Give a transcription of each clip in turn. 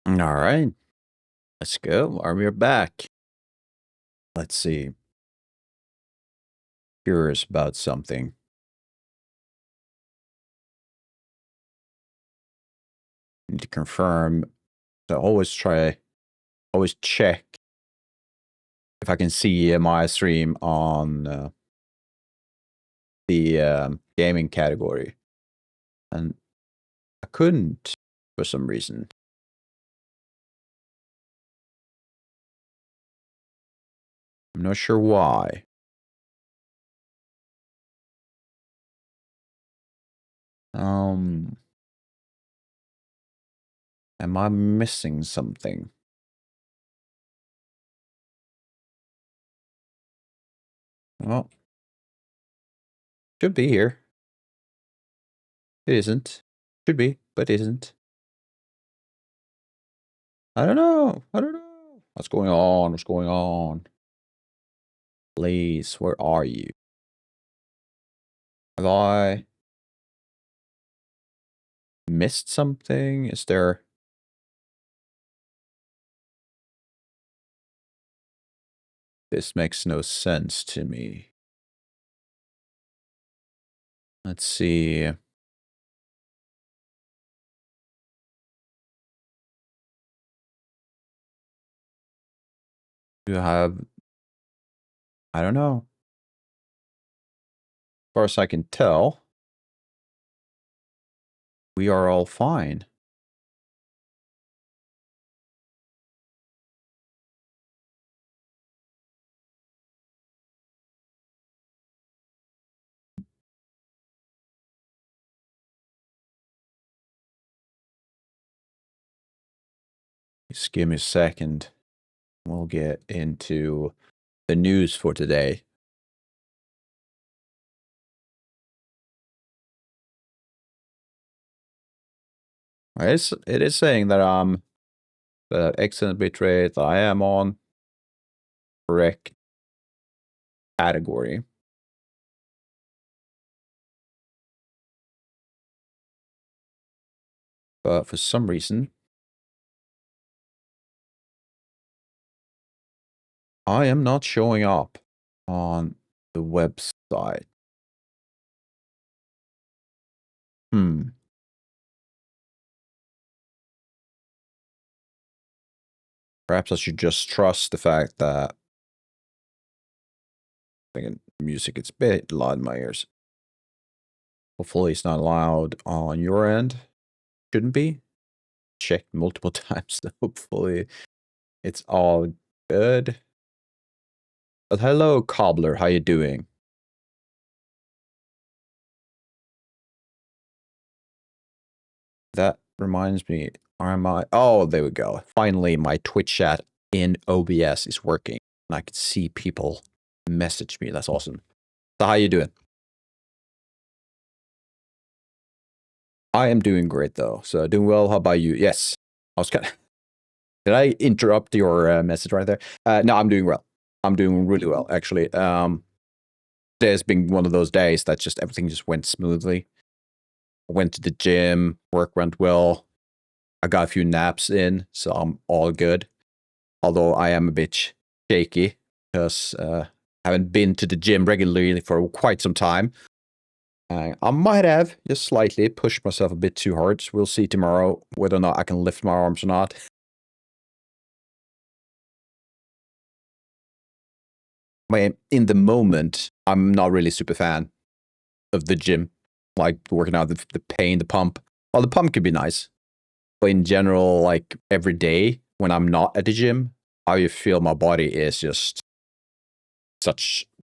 All right, let's go. We're back. Let's see. Curious about something. Need to confirm. So always check if I can see my stream on the gaming category, and I couldn't for some reason. I'm not sure why. Am I missing something? Well, should be here. It isn't. Should be, but isn't. I don't know. What's going on? Please, where are you? Have I missed something? Is there... This makes no sense to me. Let's see. Do I have... I don't know. As far as I can tell, we are all fine. Just give me a second. We'll get into the news for today. It is saying that the excellent bitrate I am on correct category. But for some reason, I am not showing up on the website. Perhaps I should just trust the fact that music is a bit loud in my ears. Hopefully it's not loud on your end. Shouldn't be. Checked multiple times. Hopefully it's all good. But hello, Cobbler. How you doing? That reminds me. Oh, there we go. Finally, my Twitch chat in OBS is working. And I can see people message me. That's awesome. So how you doing? I am doing great, though. So doing well. How about you? Yes. I was kind of... Did I interrupt your message right there? No, I'm doing well. I'm doing really well, actually. There's been one of those days that just everything just went smoothly. I went to the gym. Work went well. I got a few naps in, so I'm all good. Although I am a bit shaky because I haven't been to the gym regularly for quite some time. I might have just slightly pushed myself a bit too hard. We'll see tomorrow whether or not I can lift my arms or not. In the moment, I'm not really super fan of the gym, like working out the pain, the pump. Well, the pump could be nice, but in general, like every day when I'm not at the gym, I feel my body is just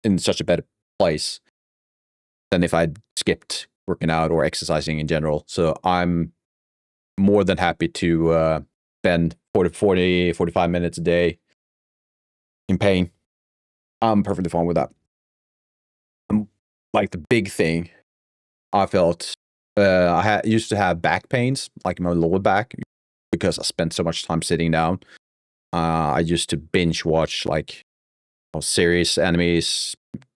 in such a better place than if I skipped working out or exercising in general. So I'm more than happy to spend 45 minutes a day in pain. I'm perfectly fine with that. Like the big thing, I felt I used to have back pains, like my lower back, because I spent so much time sitting down. I used to binge watch like series, animes,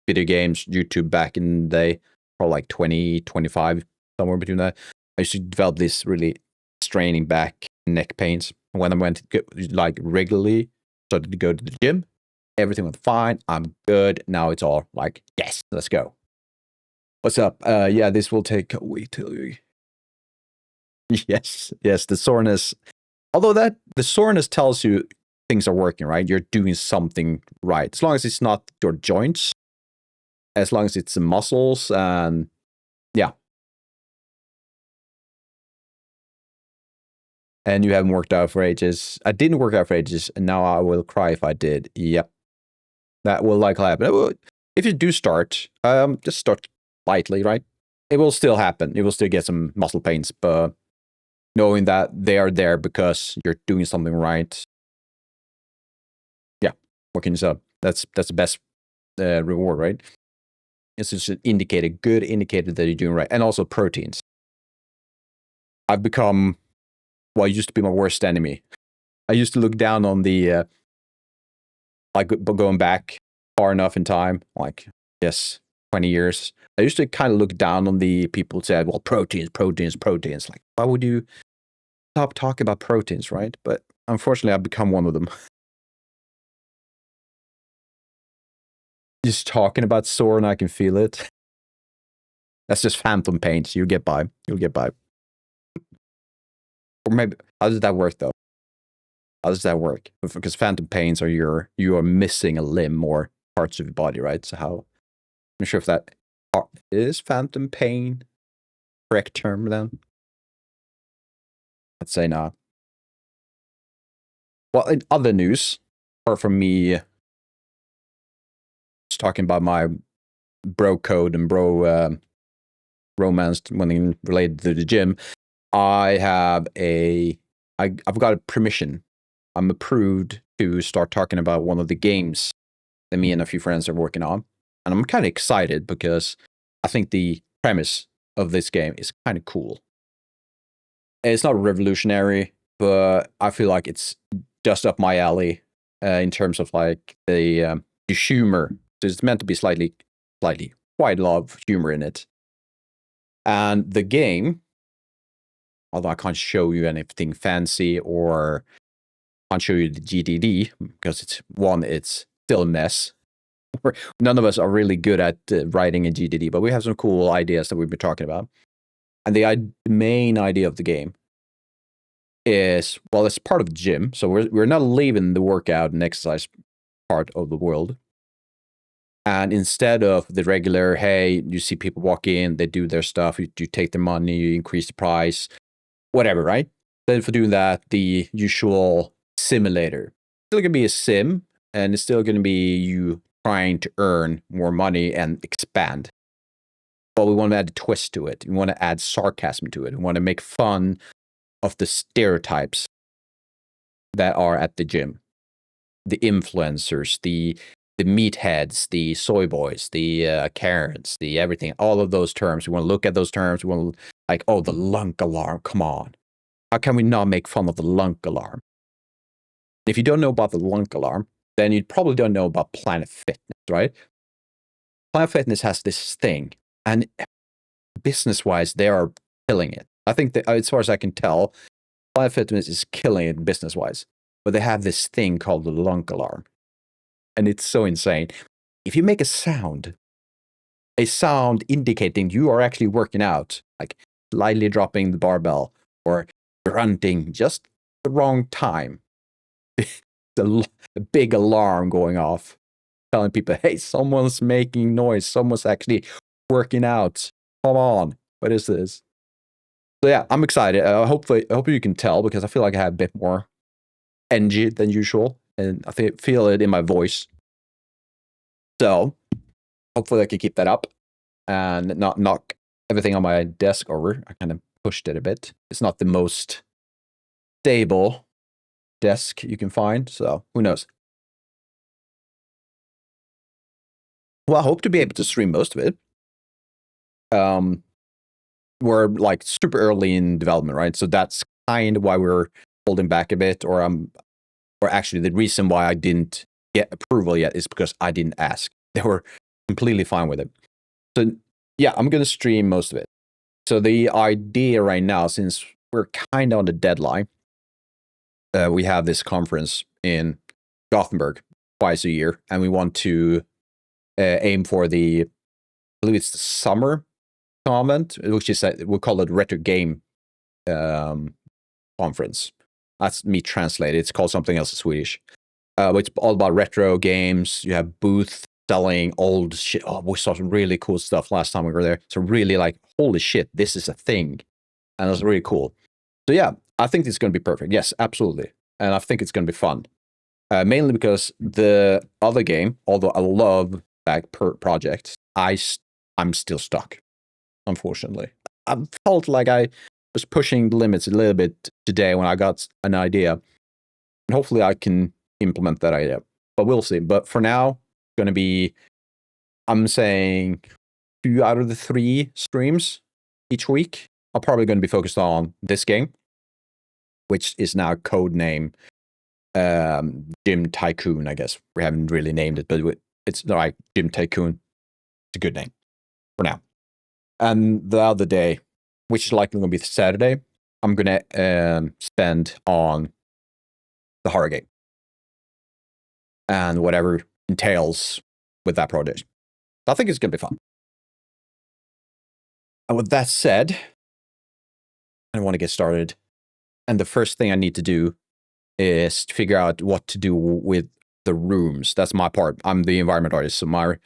video games, YouTube back in the day, for like 20, 25, somewhere between that. I used to develop this really straining back neck pains. when I went like regularly, started to go to the gym, everything went fine. I'm good. Now it's all like, yes, let's go. What's up? Yeah, this will take a week till you. Yes, the soreness. Although the soreness tells you things are working, right? You're doing something right. As long as it's not your joints, as long as it's the muscles, and yeah. And you haven't worked out for ages. I didn't work out for ages, and now I will cry if I did. Yep. That will likely happen. If you do start, just start lightly, right? It will still happen. You will still get some muscle pains, but knowing that they are there because you're doing something right. Yeah. What can you say? That's the best reward, right? It's just an indicator, good indicator that you're doing right. And also proteins. I've become, well, it used to be my worst enemy. I used to look down on the, like going back far enough in time, like, yes, 20 years. I used to kind of look down on the people who said, well, proteins. Like, why would you stop talking about proteins, right? But unfortunately, I've become one of them. Just talking about sore and I can feel it. That's just phantom pains. You'll get by. Or maybe, how does that work though? How does that work? Because phantom pains are you are missing a limb or parts of your body, right? So how? I'm not sure if that is phantom pain correct term then. Let's say not. Well, in other news, apart from me just talking about my bro code and bro romance when related to the gym, I've got a permission. I'm approved to start talking about one of the games that me and a few friends are working on. And I'm kind of excited because I think the premise of this game is kind of cool. It's not revolutionary, but I feel like it's just up my alley in terms of like the humor. There's meant to be slightly, quite a lot of humor in it. And the game, although I can't show you anything fancy or can't show you the GDD because it's still a mess. None of us are really good at writing a GDD, but we have some cool ideas that we've been talking about. And the main idea of the game is, well, it's part of the gym. So we're not leaving the workout and exercise part of the world. And instead of the regular, hey, you see people walk in, they do their stuff, you take their money, you increase the price, whatever, right? Then for doing that, the usual simulator. Still going to be a sim, and it's still going to be you trying to earn more money and expand. But we want to add a twist to it. We want to add sarcasm to it. We want to make fun of the stereotypes that are at the gym. The influencers, the meatheads, the soy boys, the Karens, the everything, all of those terms. We want to look at those terms. We want to, like, oh, the lunk alarm, come on. How can we not make fun of the lunk alarm? If you don't know about the lunk alarm, then you probably don't know about Planet Fitness, right? Planet Fitness has this thing, and business-wise, they are killing it. I think that, as far as I can tell, Planet Fitness is killing it business-wise. But they have this thing called the lunk alarm. And it's so insane. If you make a sound indicating you are actually working out, like slightly dropping the barbell or grunting just the wrong time, a big alarm going off, telling people, hey, someone's making noise. Someone's actually working out. Come on. What is this? So yeah, I'm excited. Hopefully you can tell because I feel like I have a bit more energy than usual. And I feel it in my voice. So hopefully I can keep that up and not knock everything on my desk over. I kind of pushed it a bit. It's not the most stable desk you can find, so who knows? Well, I hope to be able to stream most of it. We're like super early in development, right? So that's kind of why we're holding back a bit, or actually the reason why I didn't get approval yet is because I didn't ask. They were completely fine with it. So yeah, I'm going to stream most of it. So the idea right now, since we're kind of on the deadline, we have this conference in Gothenburg twice a year, and we want to aim for I believe it's the summer convent, which is we call it retro game conference. That's me translated. It's called something else in Swedish. It's all about retro games. You have booths selling old shit. Oh, we saw some really cool stuff last time we were there. So really like, holy shit, this is a thing. And it was really cool. So yeah, I think it's going to be perfect. Yes, absolutely. And I think it's going to be fun. Mainly because the other game, although I love that project, I'm still stuck, unfortunately. I felt like I was pushing the limits a little bit today when I got an idea. And hopefully I can implement that idea. But we'll see. But for now, it's going to be, I'm saying 2 out of the 3 streams each week are probably going to be focused on this game, which is now codename Gym Tycoon, I guess. We haven't really named it, but it's like Gym Tycoon. It's a good name for now. And the other day, which is likely going to be Saturday, I'm going to spend on the horror game and whatever entails with that project. I think it's going to be fun. And with that said, I want to get started. And the first thing I need to do is to figure out what to do with the rooms. That's my part. I'm the environment artist, so my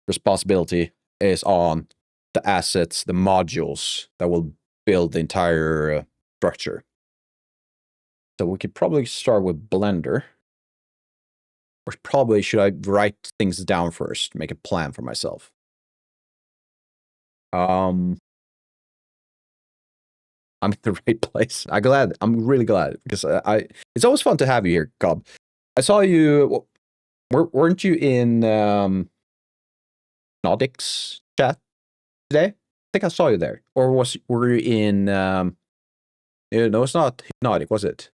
responsibility is on the assets, the modules that will build the entire structure. So we could probably start with Blender. Or probably should I write things down first, make a plan for myself? I'm in the right place. I'm really glad because it's always fun to have you here, Cobb. I saw you. Weren't you in Hypnotic's chat today? I think I saw you there. Or were you in? No, it's not Hypnotic, was it?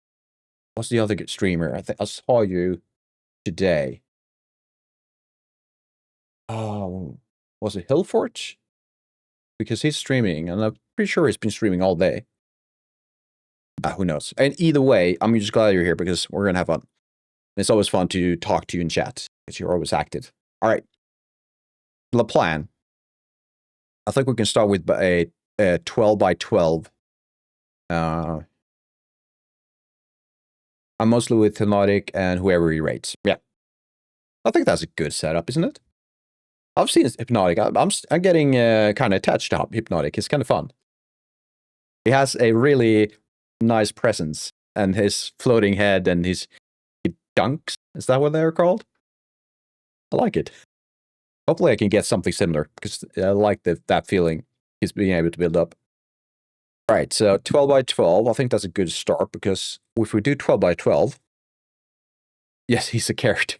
What's the other streamer? I think I saw you today. Oh, was it Hillforge? Because he's streaming, and I'm pretty sure he's been streaming all day. Who knows? And either way, I'm just glad you're here because we're going to have fun. It's always fun to talk to you in chat because you're always active. All right. The plan. I think we can start with a 12 by 12. I'm mostly with Hypnotic and whoever he rates. Yeah. I think that's a good setup, isn't it? I've seen Hypnotic. I'm getting kind of attached to Hypnotic. It's kind of fun. He has a really nice presence, and his floating head and his dunks. Is that what they're called? I like it. Hopefully I can get something similar because I like that feeling he's being able to build up. All right, so 12 by 12. I think that's a good start because if we do 12 by 12, yes, he's a character.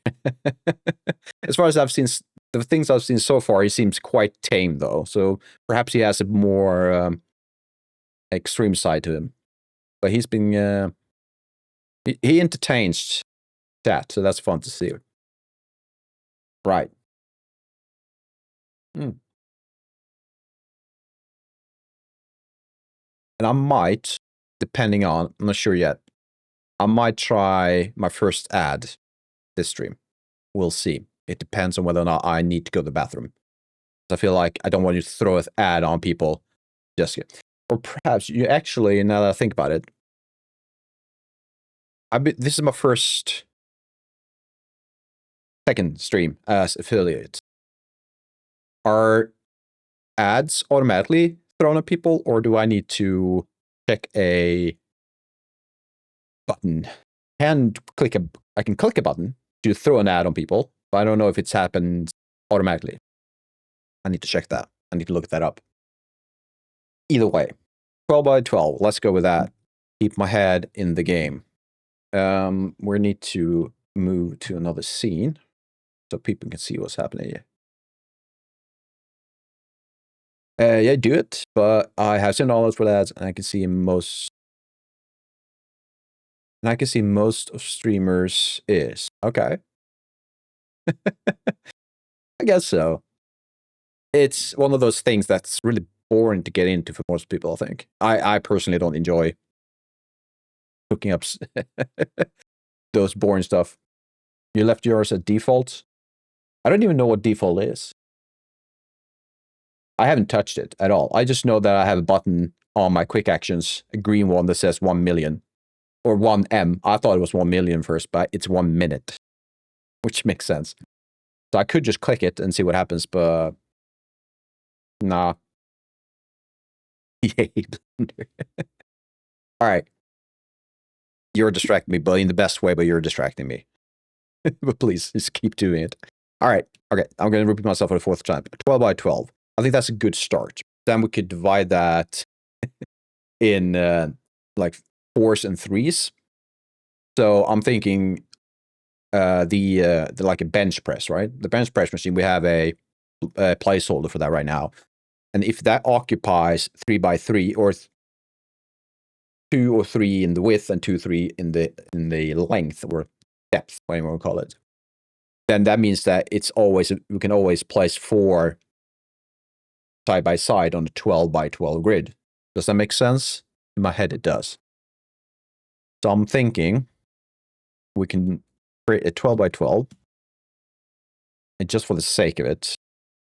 As far as I've seen, the things I've seen so far, he seems quite tame though. So perhaps he has a more extreme side to him. But he's been, he entertains chat, so that's fun to see. Right. And I might, depending on, I'm not sure yet, I might try my first ad this stream. We'll see. It depends on whether or not I need to go to the bathroom. I feel like I don't want you to throw an ad on people just yet. Or perhaps you actually, now that I think about it, this is my second stream as affiliate. Are ads automatically thrown at people, or do I need to check a button? I can click a button to throw an ad on people, but I don't know if it's happened automatically. I need to check that. I need to look that up. Either way, 12 by 12. Let's go with that. Keep my head in the game. We need to move to another scene so people can see what's happening here. Yeah, do it, but I have $7 for that, and I can see most. And I can see most of streamers is okay. I guess so. It's one of those things that's really boring to get into for most people. I think I personally don't enjoy hooking up those boring stuff. You left yours at default. I don't even know what default is. I haven't touched it at all. I just know that I have a button on my quick actions, a green one that says 1 million or 1M. I thought it was 1 million first, but it's 1 minute, which makes sense. So I could just click it and see what happens, but nah. Yay, Blender. All right. You're distracting me, but in the best way, but you're distracting me. But please, just keep doing it. All right. Okay. I'm going to repeat myself for the fourth time. 12 by 12. I think that's a good start. Then we could divide that in like 4s and 3s. So I'm thinking the like a bench press, right? The bench press machine, we have a placeholder for that right now. And if that occupies 3 by 3 or 2 or 3 in the width and 2, 3 in the length or depth, whatever you want to call it, then that means that it's always, we can always place 4 side by side on the 12 by 12 grid. Does that make sense? In my head, it does. So I'm thinking we can create a 12 by 12, and just for the sake of it,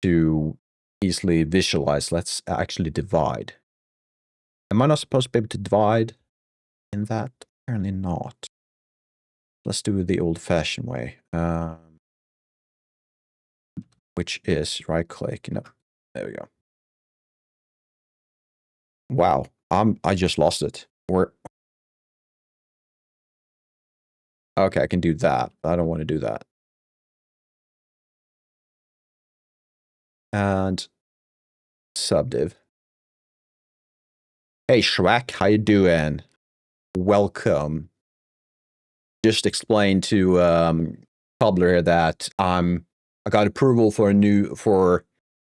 to easily visualize, let's actually divide. Am I not supposed to be able to divide in that? Apparently not. Let's do it the old-fashioned way, which is right-click. No, there we go. Wow, I just lost it. Okay, I can do that. I don't want to do that. And subdiv. Hey, Shrek, how you doing? Welcome. Just explained to Cobbler that I got approval for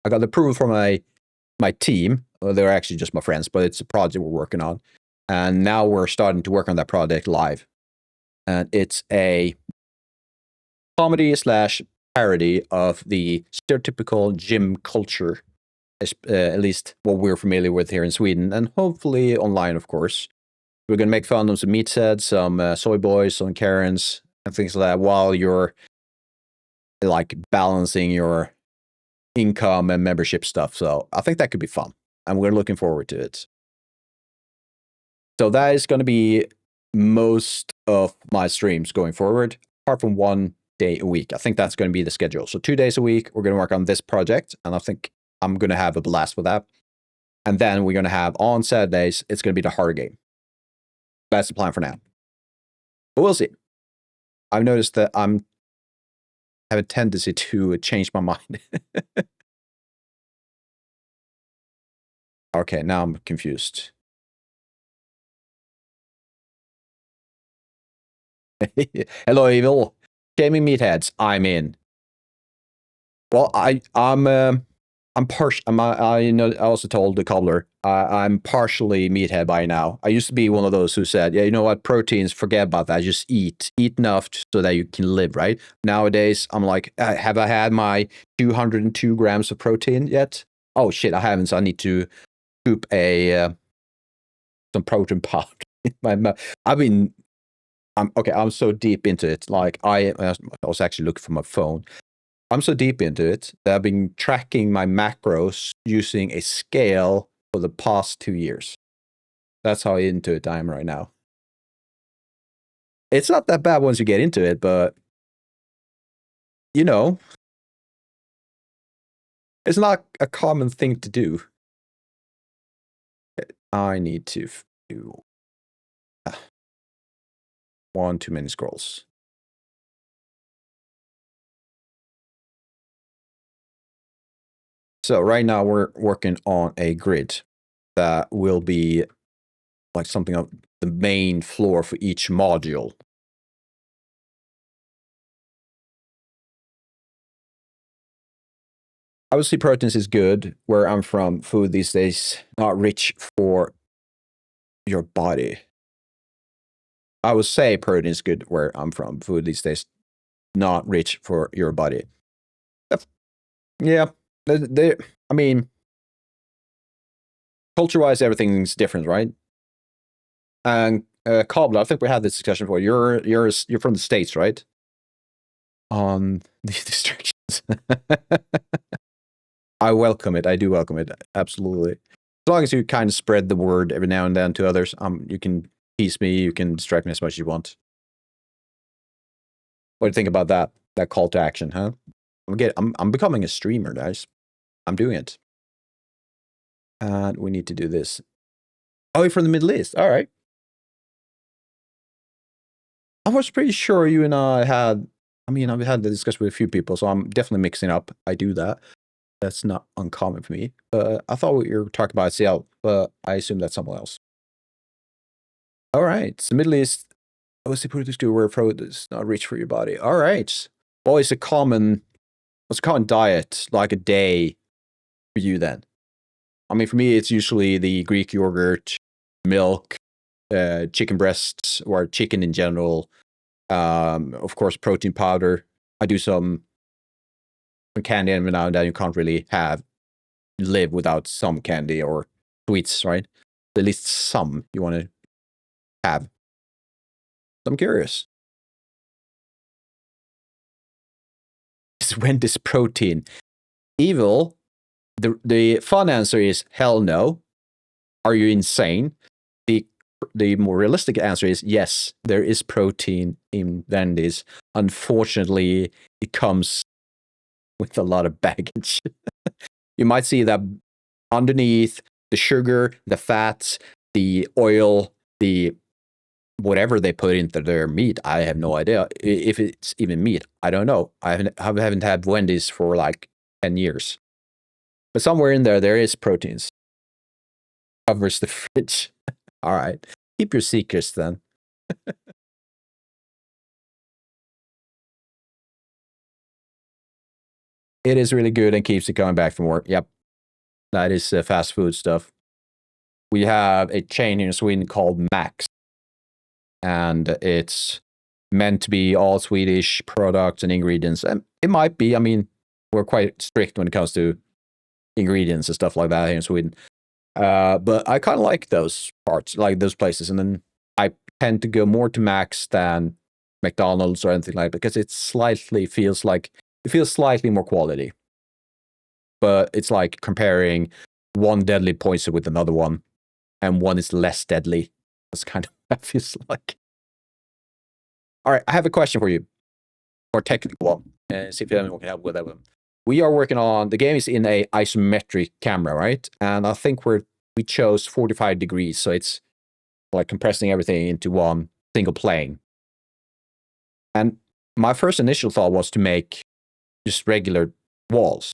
I got approval for my team. Well, they're actually just my friends, but it's a project we're working on. And now we're starting to work on that project live. And it's a comedy / parody of the stereotypical gym culture, at least what we're familiar with here in Sweden, and hopefully online, of course. We're going to make fun of some meatheads, some soy boys, some Karens, and things like that, while you're like balancing your income and membership stuff. So I think that could be fun, and we're looking forward to it. So that is going to be most of my streams going forward, apart from 1 day a week. I think that's going to be the schedule. So 2 days a week, we're going to work on this project, and I think I'm going to have a blast with that. And then we're going to have on Saturdays, it's going to be the horror game. That's the plan for now. But we'll see. I've noticed that I have a tendency to change my mind. Okay, now I'm confused. Hello, Evil. Gaming meatheads, I'm in. Well, I'm partial. I know. I also told the cobbler I'm partially meathead by now. I used to be one of those who said, "Yeah, you know what? Proteins, forget about that. Just eat enough so that you can live." Right? Nowadays, I'm like, have I had my 202 grams of protein yet? Oh shit, I haven't. So I need to scoop some protein powder in my mouth. I'm so deep into it. Like I was actually looking for my phone. I'm so deep into it that I've been tracking my macros using a scale for the past 2 years. That's how into it I am right now. It's not that bad once you get into it, but you know, it's not a common thing to do. I need to do 1 too many scrolls. So right now we're working on a grid that will be like something of the main floor for each module. Obviously, proteins is good. Where I'm from, food these days not rich for your body. I would say protein is good where I'm from. Food these days not rich for your body. Yeah, I mean, culture-wise, everything's different, right? And Cobbler, I think we had this discussion before. You're from the States, right? On these distractions. I welcome it. I do welcome it. Absolutely. As long as you kind of spread the word every now and then to others, you can tease me, you can distract me as much as you want. What do you think about that? That call to action, huh? I'm becoming a streamer, guys. I'm doing it. And we need to do this. Oh, you're from the Middle East. All right. I was pretty sure you and I had, I've had the discussion with a few people, so I'm definitely mixing up. I do that. That's not uncommon for me. I thought you were talking about CL, but I assume that's someone else. All right. So Middle East, what's the produce do where pro does not reach for your body? All right. What's a common diet, like a day for you then? For me, it's usually the Greek yogurt, milk, chicken breasts, or chicken in general. Of course, protein powder. I do some candy every now and then. You can't really live without some candy or sweets, right? At least some you want to have. So I'm curious. When does protein? Evil. The fun answer is hell no. Are you insane? The more realistic answer is yes, there is protein in Wendy's. Unfortunately, it comes with a lot of baggage. You might see that underneath the sugar, the fats, the oil, the whatever they put into their meat. I have no idea if it's even meat. I don't know. I haven't had Wendy's for like 10 years. But somewhere in there is proteins. Covers the fridge. All right. Keep your secrets then. It is really good and keeps you coming back for more. Yep. That is fast food stuff. We have a chain in Sweden called Max. And it's meant to be all Swedish products and ingredients. And it might be. We're quite strict when it comes to ingredients and stuff like that here in Sweden. But I kind of like those parts, like those places. And then I tend to go more to Max than McDonald's or anything like that, because it feels slightly more quality. But it's like comparing one deadly poison with another one, and one is less deadly. That's kind of what it feels like. All right, I have a question for you. More technical one. And see if anyone can help with that one. We are working on, the game is in a isometric camera, right? And I think we chose 45 degrees. So it's like compressing everything into one single plane. And my first initial thought was to make just regular walls.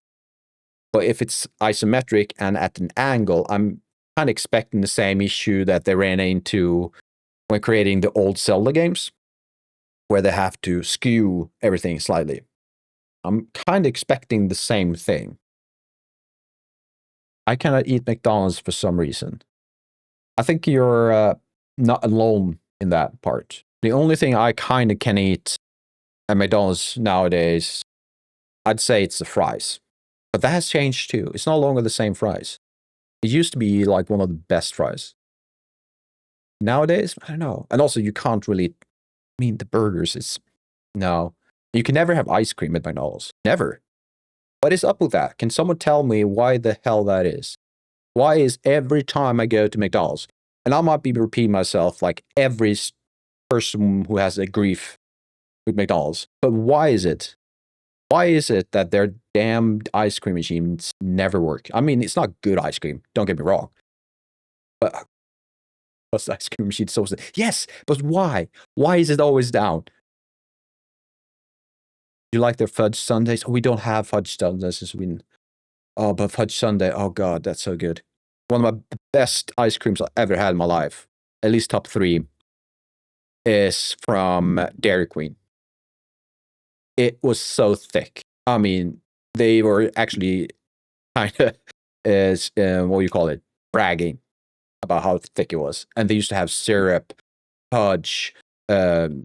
But if it's isometric and at an angle, I'm kind of expecting the same issue that they ran into when creating the old Zelda games, where they have to skew everything slightly. I'm kind of expecting the same thing. I cannot eat McDonald's for some reason. I think you're not alone in that part. The only thing I kind of can eat at McDonald's nowadays, I'd say it's the fries. But that has changed too. It's no longer the same fries. It used to be like one of the best fries. Nowadays, I don't know. And also, you can't really, the burgers no. You can never have ice cream at McDonald's. Never. What is up with that? Can someone tell me why the hell that is? Why is every time I go to McDonald's, and I might be repeating myself like every person who has a grief with McDonald's, but why is it? Why is it that their damn ice cream machines never work? It's not good ice cream. Don't get me wrong. But plus the ice cream machine so yes, but why? Why is it always down? You like their fudge sundaes? Oh, we don't have fudge sundaes in Sweden. Oh, but fudge sundae, oh god, that's so good. One of my best ice creams I've ever had in my life, at least top 3, is from Dairy Queen. It was so thick. They were actually kind of, what do you call it, bragging about how thick it was. And they used to have syrup, fudge, chocolate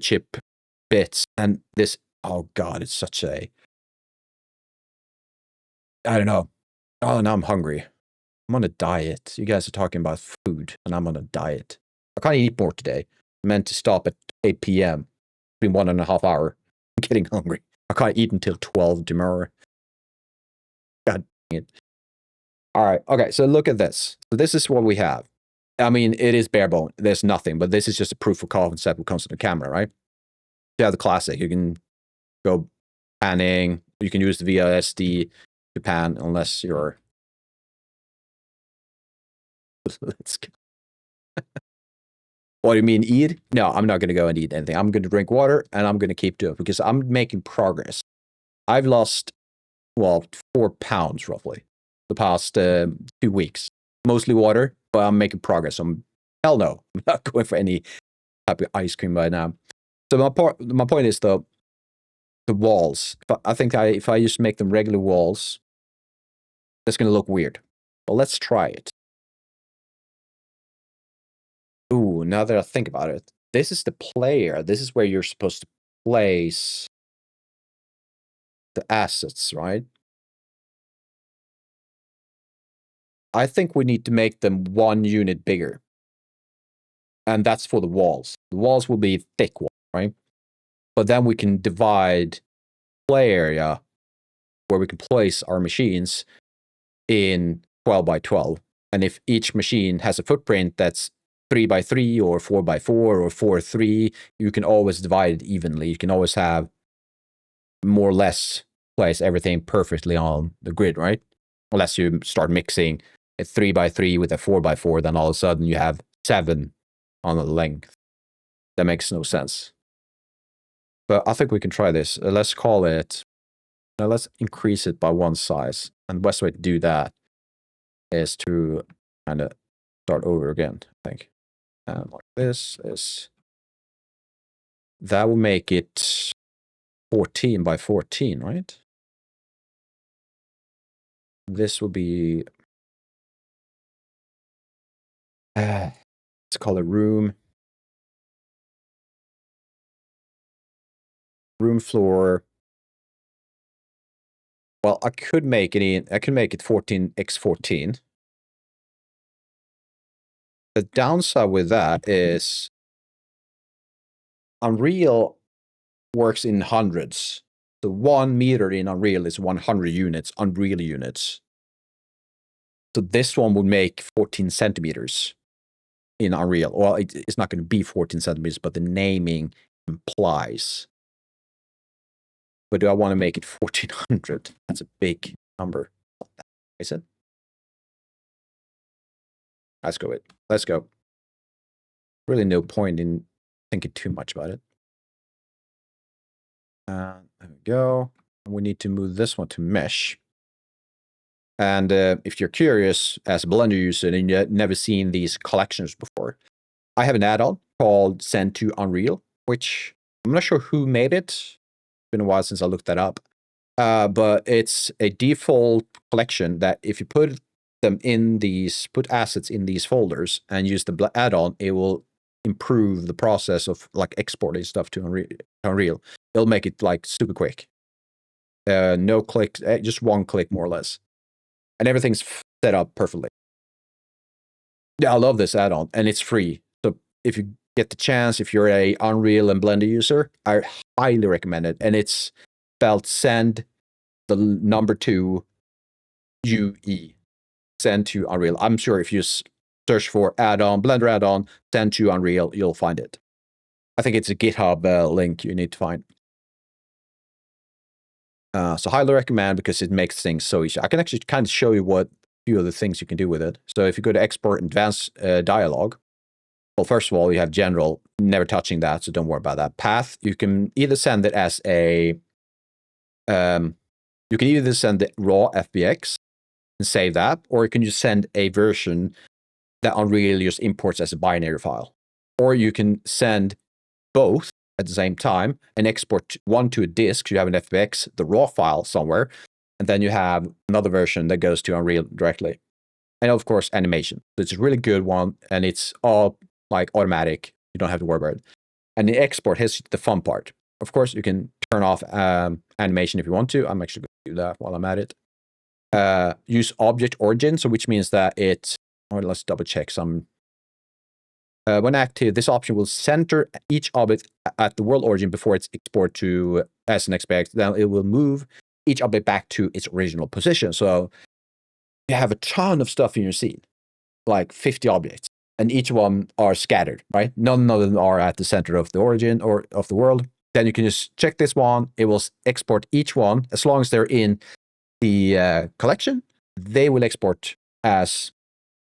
chip bits, and this, oh god, it's such a, I don't know. Oh, now I'm hungry. I'm on a diet. You guys are talking about food, and I'm on a diet. I can't eat more today. I meant to stop at 8 p.m. It's been 1.5 hours. I'm getting hungry. I can't eat until 12 tomorrow. God dang it. All right. Okay. So look at this. So this is what we have. I mean, it is bare bone. There's nothing, but this is just a proof of concept when it comes to the camera, right? You have the classic. You can go panning. You can use the VOD to pan unless you're. Let's go. What do you mean eat? No, I'm not going to go and eat anything. I'm going to drink water and I'm going to keep doing it because I'm making progress. I've lost, well, 4 pounds roughly the past 2 weeks. Mostly water, but I'm making progress. Hell no, I'm not going for any type of ice cream right now. So my point is though, the walls. I think if I just make them regular walls, that's going to look weird. But let's try it. Ooh, now that I think about it, this is the player. This is where you're supposed to place the assets, right? I think we need to make them 1 unit bigger. And that's for the walls. The walls will be thick walls, right? But then we can divide play area where we can place our machines in 12 by 12. And if each machine has a footprint that's 3 by 3 or 4 by 4 or 4-3, you can always divide it evenly. You can always have more or less place everything perfectly on the grid, right? Unless you start mixing a 3 by 3 with a 4 by 4, then all of a sudden you have 7 on the length. That makes no sense. But I think we can try this. Let's call it, let's increase it by 1 size. And the best way to do that is to kind of start over again, I think. And like this is, that will make it 14 by 14, right? This will be, let's call it room floor. Well, I could make it 14x14. The downside with that is Unreal works in hundreds. So 1 meter in Unreal is 100 units, Unreal units. So this one would make 14 centimeters in Unreal. Well, it's not going to be 14 centimeters, but the naming implies. But do I want to make it 1400? That's a big number. Is it? Let's go. Let's go. Really no point in thinking too much about it. There we go. We need to move this one to mesh. And if you're curious, as a Blender user and you've never seen these collections before, I have an add-on called Send to Unreal, which I'm not sure who made it. It's been a while since I looked that up. But it's a default collection that if you put them in these, put assets in these folders and use the add-on, it will improve the process of like exporting stuff to Unreal. It'll make it like super quick. No click, just 1 click more or less. And everything's set up perfectly. Yeah, I love this add-on, and it's free. So if you get the chance, if you're a Unreal and Blender user, I highly recommend it. And it's spelled send the number 2 UE. Send to Unreal. I'm sure if you search for add-on, Blender add-on, send to Unreal, you'll find it. I think it's a GitHub link you need to find. So highly recommend because it makes things so easy. I can actually kind of show you what few of the things you can do with it. So if you go to export advanced dialog, well, first of all, you have general, never touching that, so don't worry about that. Path, you can either send it as a, you can either send the raw FBX and save that, or you can just send a version that Unreal just imports as a binary file. Or you can send both at the same time and export one to a disk. So you have an FBX, the raw file somewhere, and then you have another version that goes to Unreal directly. And of course, animation. So it's a really good one, and it's all like automatic. You don't have to worry about it. And the export is the fun part. Of course, you can turn off animation if you want to. I'm actually going to do that while I'm at it. Use object origin, so which means that it, let's double check some When active, this option will center each object at the world origin before it's exported to SNXPX. Then it will move each object back to its original position. So you have a ton of stuff in your scene, like 50 objects, and each one are scattered, right? None of them are at the center of the origin or of the world. Then you can just check this one. It will export each one. As long as they're in the collection, they will export as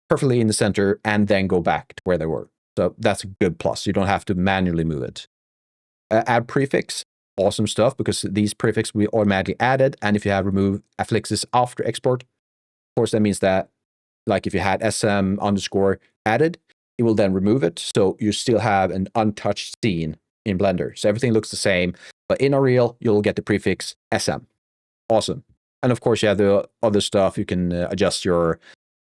perfectly in the center and then go back to where they were. So that's a good plus. You don't have to manually move it. Add prefix, awesome stuff, because these prefix will be automatically added. And if you have remove affixes after export, of course, that means that, like if you had SM underscore added, it will then remove it. So you still have an untouched scene in Blender. So everything looks the same, but in Unreal, you'll get the prefix SM. Awesome. And of course, you have the other stuff. You can adjust your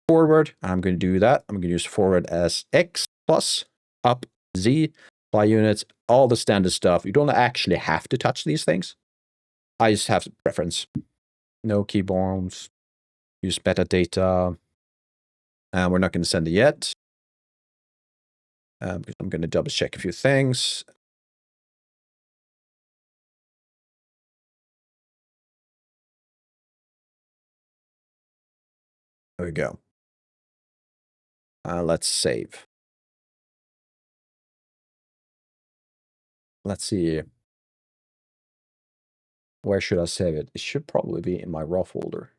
forward. I'm going to do that. I'm going to use forward as X plus, up Z, by units, all the standard stuff. You don't actually have to touch these things. I just have preference. No keyboards. Use metadata. And we're not going to send it yet. Because I'm going to double check a few things. There we go. Let's save. Let's see. Where should I save it? It should probably be in my raw folder.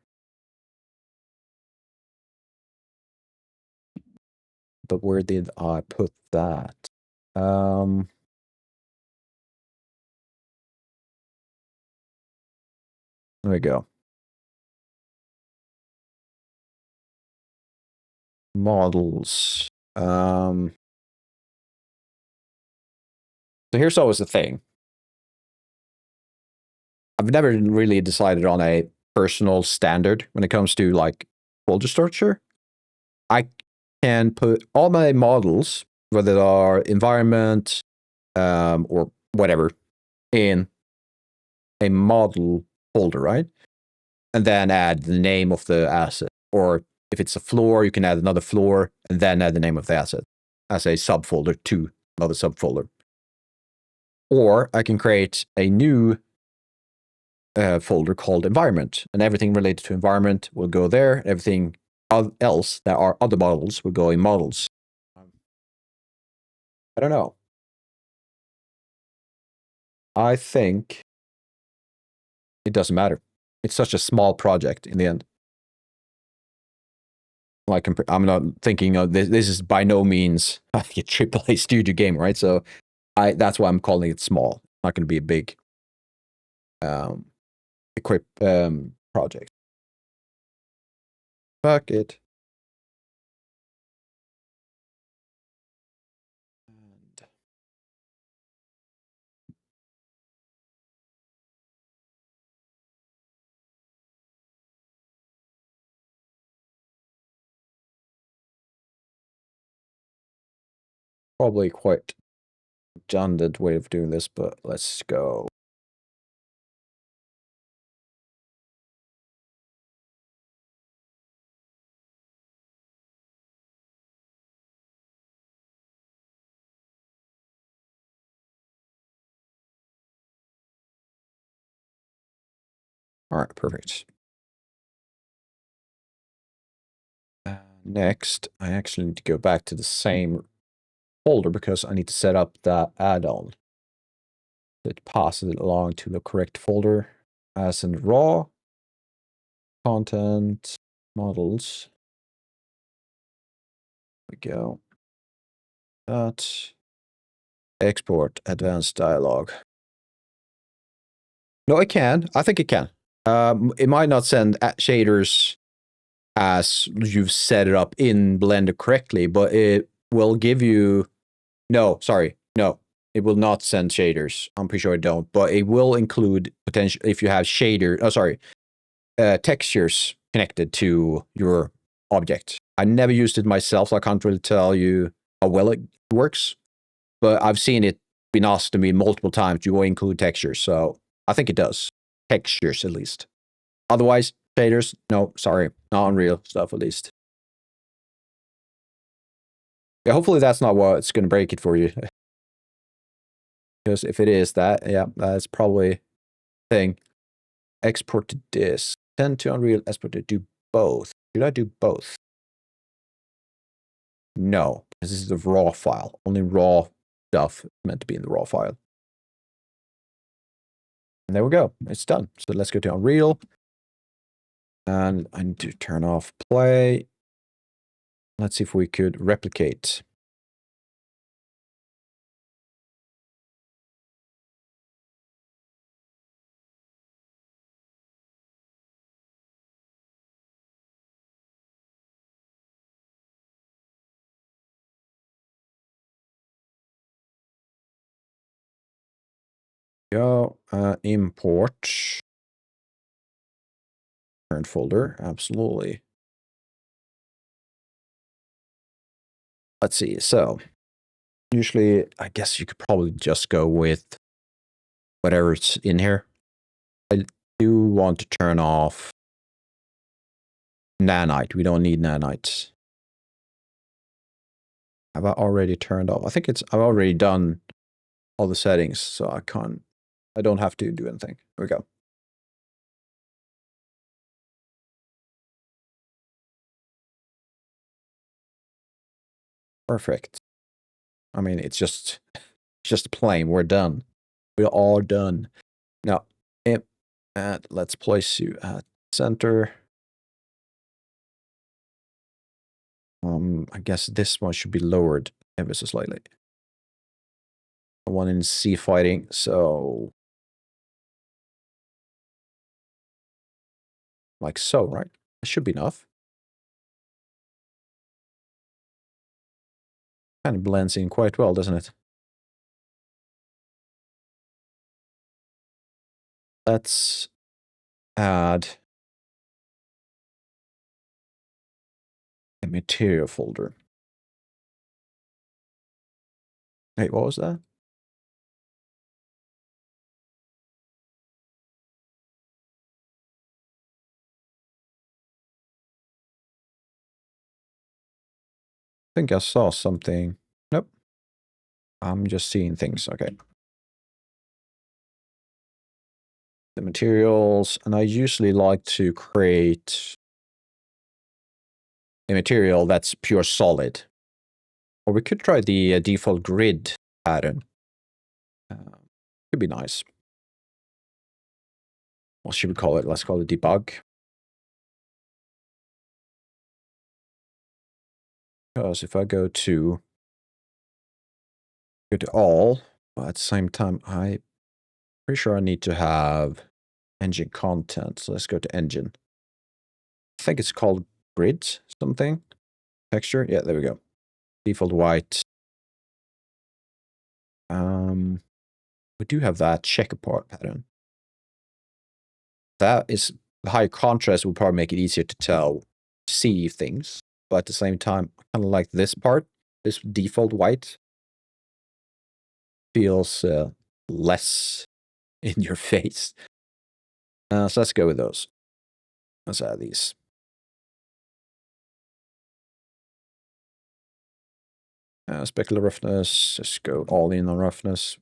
But where did I put that? There we go. Models. So here's always the thing. I've never really decided on a personal standard when it comes to like folder structure. I can put all my models, whether they are environment or whatever, in a model folder, right? And then add the name of the asset. Or if it's a floor, you can add another floor and then add the name of the asset as a subfolder to another subfolder. Or I can create a new folder called environment, and everything related to environment will go there. Everything else that are other models will go in models. I don't know. I think it doesn't matter. It's such a small project in the end. Like I'm not thinking of this. This is by no means a AAA studio game, right? So that's why I'm calling it small. It's not going to be a big project. Fuck it. Probably quite redundant way of doing this, but let's go. All right, perfect. Next, I actually need to go back to the same folder because I need to set up that add-on. It passes it along to the correct folder as in raw, content, models. There we go. That. Export advanced dialog. No, it can. I think it can. It might not send shaders as you've set it up in Blender correctly, but it will give you... No, sorry. No, it will not send shaders. I'm pretty sure it don't, but it will include potential if you have textures connected to your object. I never used it myself, so I can't really tell you how well it works, but I've seen it been asked to me multiple times, do you include textures? So I think it does. Textures, at least. Otherwise, shaders, no, sorry. Not Unreal stuff, at least. Yeah, hopefully that's not what's going to break it for you. Because if it is that, yeah, that's probably a thing. Export to disk. Send to Unreal, export to do both. Should I do both? No, because this is the raw file. Only raw stuff is meant to be in the raw file. And there we go. It's done. So let's go to Unreal. And I need to turn off play. Let's see if we could replicate. Go, import. Current folder, absolutely. Let's see, so usually I guess you could probably just go with whatever's in here. I do want to turn off nanite. We don't need nanites. Have I already turned off? I think I've already done all the settings, so I don't have to do anything. Here we go. Perfect. I mean, it's just plain. We're done. We're all done. Now, let's place you at center. I guess this one should be lowered ever so slightly. The one in sea fighting, so like so, right? It should be enough. Kind of blends in quite well, doesn't it? Let's add a material folder. Wait, what was that? I think I saw something. Nope. I'm just seeing things. Okay. The materials, and I usually like to create a material that's pure solid. Or we could try the default grid pattern. Could be nice. What should we call it? Let's call it debug. Because if I go to all, but at the same time, I'm pretty sure I need to have engine content. So let's go to engine. I think it's called grid something. Texture. Yeah, there we go. Default white. We do have that checkerboard pattern. That is the high contrast will probably make it easier to see things. But at the same time, I kind of like this part. This default white feels less in your face. So let's go with those. Let's add these. Specular roughness. Just go all in on roughness.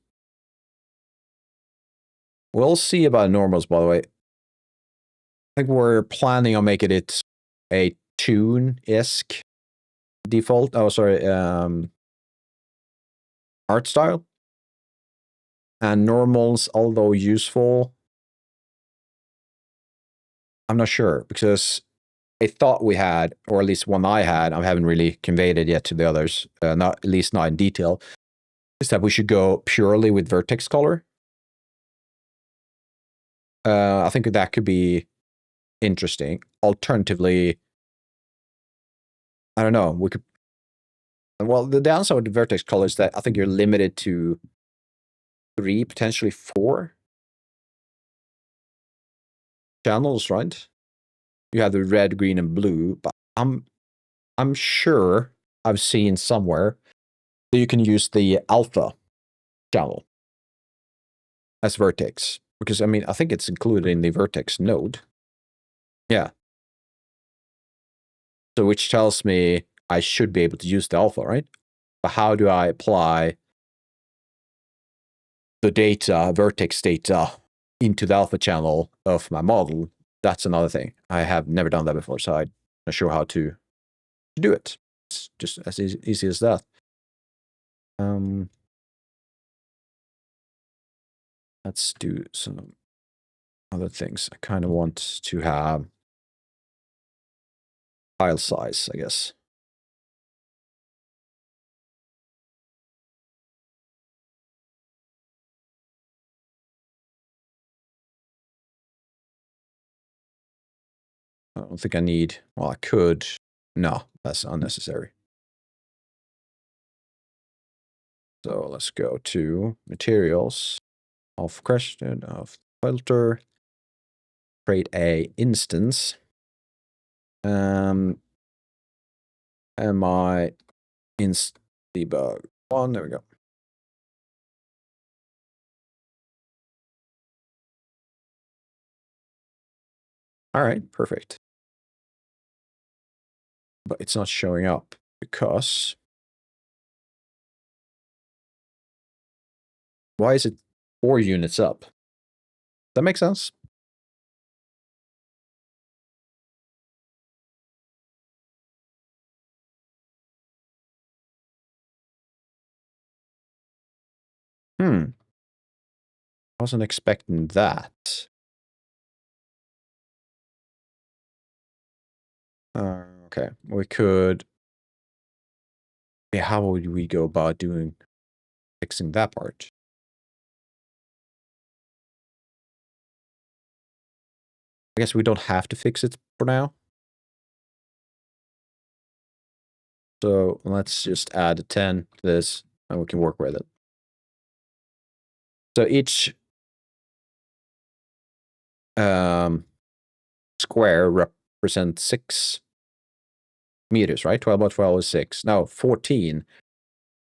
We'll see about normals, by the way. I think we're planning on making it a Toon-esque default. Oh, sorry. Art style. And normals, although useful, I'm not sure, because a thought we had, or at least one I had, I haven't really conveyed it yet to the others, at least not in detail, is that we should go purely with vertex color. I think that could be interesting. Alternatively, I don't know, we could... Well, the downside of the vertex color is that I think you're limited to 3, potentially 4 channels, right? You have the red, green, and blue, but I'm sure I've seen somewhere that you can use the alpha channel as vertex. Because, I mean, I think it's included in the vertex node. Yeah. So which tells me I should be able to use the alpha, right? But how do I apply the data, vertex data, into the alpha channel of my model? That's another thing. I have never done that before, so I'm not sure how to do it. It's just as easy as that. Let's do some other things. I kind of want to have file size, I guess. I don't think I need, well, I could. No, that's unnecessary. So let's go to materials, of question, of filter, create a instance. My inst debug 1, there we go. All right, perfect. But it's not showing up because why is it 4 units up? Does that make sense? Wasn't expecting that. Okay, we could. Yeah, how would we go about fixing that part? I guess we don't have to fix it for now. So let's just add a 10 to this, and we can work with it. So each square represents 6 meters, right? 12 by 12 is 6. Now 14,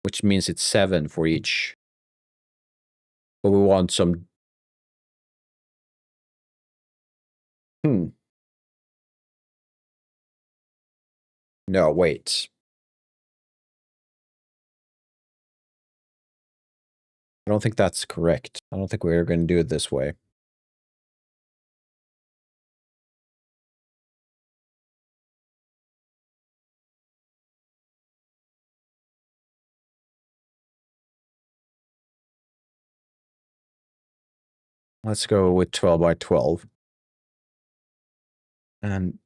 which means it's 7 for each. But we want some. No, wait. I don't think that's correct. I don't think we're going to do it this way. Let's go with 12 by 12. And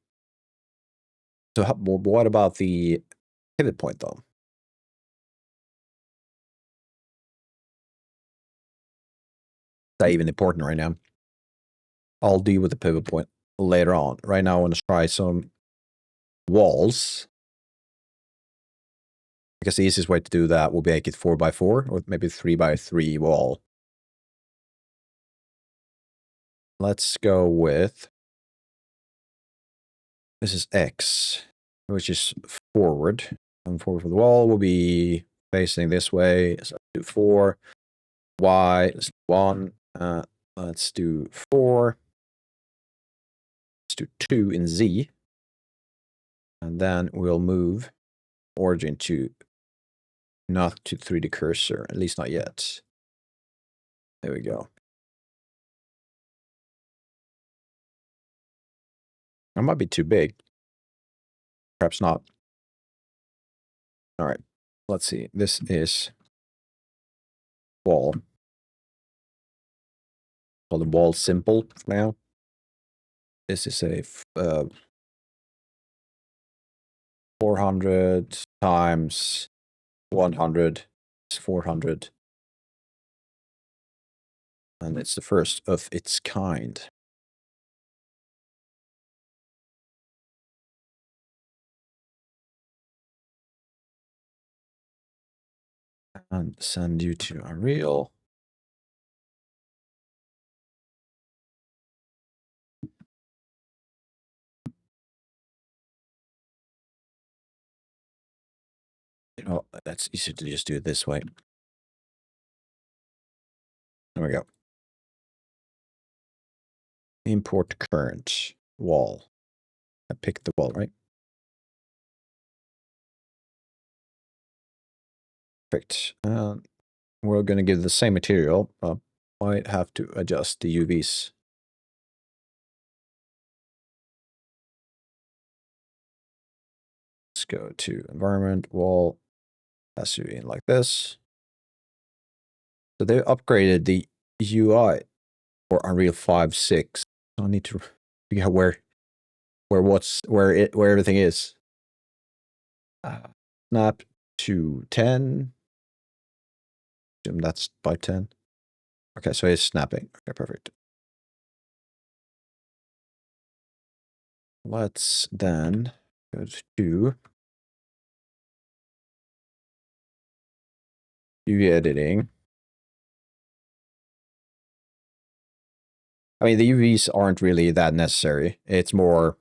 so what about the pivot point, though? Is that even important right now? I'll deal with the pivot point later on. Right now, I want to try some walls. I guess the easiest way to do that will be make it 4 by 4 or maybe 3 by 3 wall. Let's go with, this is X, which is forward. And forward for the wall will be facing this way. So do 4. Y, let's do 1. Let's do 4. Let's do 2 in Z. And then we'll move origin to not to 3D cursor, at least not yet. There we go. That might be too big. Perhaps not. All right. Let's see. This is wall. Call the wall simple for now. This is a 400 times 100 is 400. And it's the first of its kind. And send you to Unreal. You know, that's easier to just do it this way. There we go. Import current wall. I picked the wall, right? Perfect. We're going to give the same material, but might have to adjust the UVs. Let's go to environment, wall, pass you in like this. So they upgraded the UI for Unreal 5.6. I need to figure out where everything is. Snap to 10. Assume that's by 10. Okay, so it's snapping. Okay, perfect. Let's then go to UV editing. I mean, the UVs aren't really that necessary. It's more